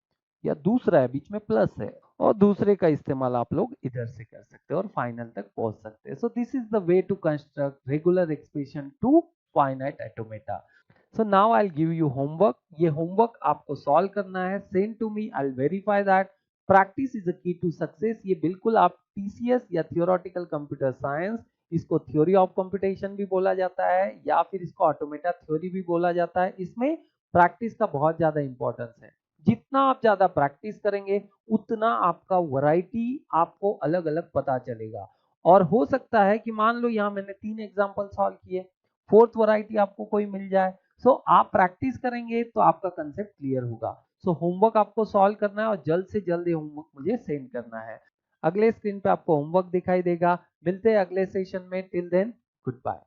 Speaker 1: या दूसरा है बीच में प्लस है और दूसरे का इस्तेमाल आप लोग इधर से कर सकते हैं और फाइनल तक पहुंच सकते हैं। So this is the way to construct regular expression to finite automata. So now I give you homework. ये होमवर्क आपको सॉल्व करना है, send to me, I verify that. Practice is the key to success. ये बिल्कुल आप टीसीएस या थियोरेटिकल कंप्यूटर साइंस, इसको थ्योरी ऑफ कंप्यूटेशन भी बोला जाता है या फिर इसको ऑटोमेटा थ्योरी भी बोला जाता है। इसमें प्रैक्टिस का बहुत ज्यादा इंपॉर्टेंस है। जितना आप ज्यादा प्रैक्टिस करेंगे उतना आपका वैरायटी आपको अलग अलग पता चलेगा। और हो सकता है कि मान लो यहाँ मैंने 3 एग्जांपल सॉल्व किए, फोर्थ वैरायटी आपको कोई मिल जाए। सो आप प्रैक्टिस करेंगे तो आपका कंसेप्ट क्लियर होगा। सो होमवर्क आपको सॉल्व करना है और जल्द से जल्द ये होमवर्क मुझे सेंड करना है। अगले स्क्रीन पे आपको होमवर्क दिखाई देगा। मिलते हैं अगले सेशन में। Till then good bye.